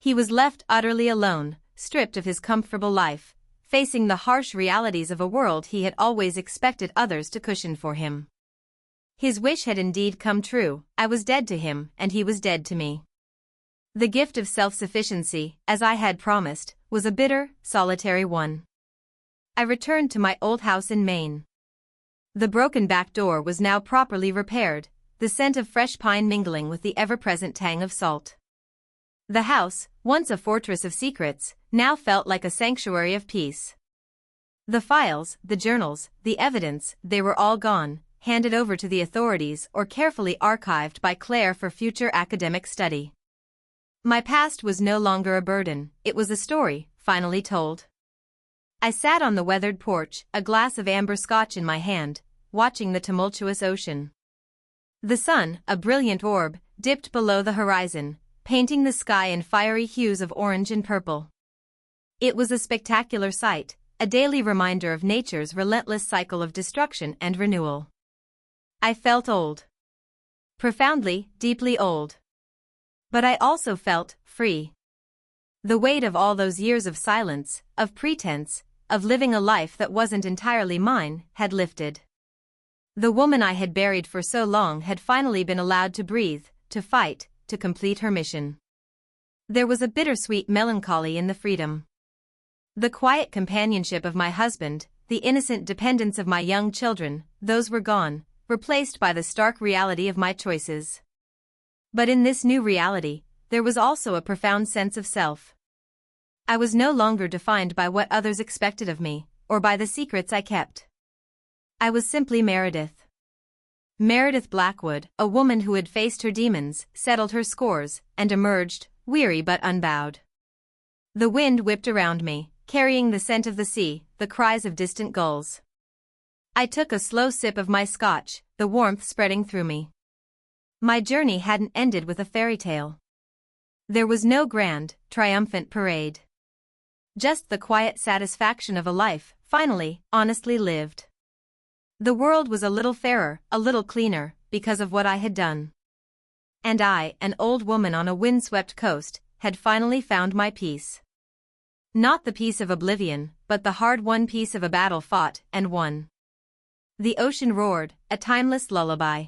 He was left utterly alone, stripped of his comfortable life, facing the harsh realities of a world he had always expected others to cushion for him. His wish had indeed come true, I was dead to him and he was dead to me. The gift of self-sufficiency, as I had promised, was a bitter, solitary one. I returned to my old house in Maine. The broken back door was now properly repaired, the scent of fresh pine mingling with the ever-present tang of salt. The house, once a fortress of secrets, now felt like a sanctuary of peace. The files, the journals, the evidence, they were all gone, handed over to the authorities or carefully archived by Claire for future academic study. My past was no longer a burden, it was a story, finally told. I sat on the weathered porch, a glass of amber scotch in my hand, watching the tumultuous ocean. The sun, a brilliant orb, dipped below the horizon, painting the sky in fiery hues of orange and purple. It was a spectacular sight, a daily reminder of nature's relentless cycle of destruction and renewal. I felt old. Profoundly, deeply old. But I also felt free. The weight of all those years of silence, of pretense, of living a life that wasn't entirely mine, had lifted. The woman I had buried for so long had finally been allowed to breathe, to fight, to complete her mission. There was a bittersweet melancholy in the freedom. The quiet companionship of my husband, the innocent dependence of my young children, those were gone, replaced by the stark reality of my choices. But in this new reality, there was also a profound sense of self. I was no longer defined by what others expected of me, or by the secrets I kept. I was simply Meredith. Meredith Blackwood, a woman who had faced her demons, settled her scores, and emerged, weary but unbowed. The wind whipped around me, carrying the scent of the sea, the cries of distant gulls. I took a slow sip of my scotch, the warmth spreading through me. My journey hadn't ended with a fairy tale. There was no grand, triumphant parade. Just the quiet satisfaction of a life, finally, honestly lived. The world was a little fairer, a little cleaner, because of what I had done. And I, an old woman on a windswept coast, had finally found my peace. Not the peace of oblivion, but the hard-won peace of a battle fought and won. The ocean roared, a timeless lullaby.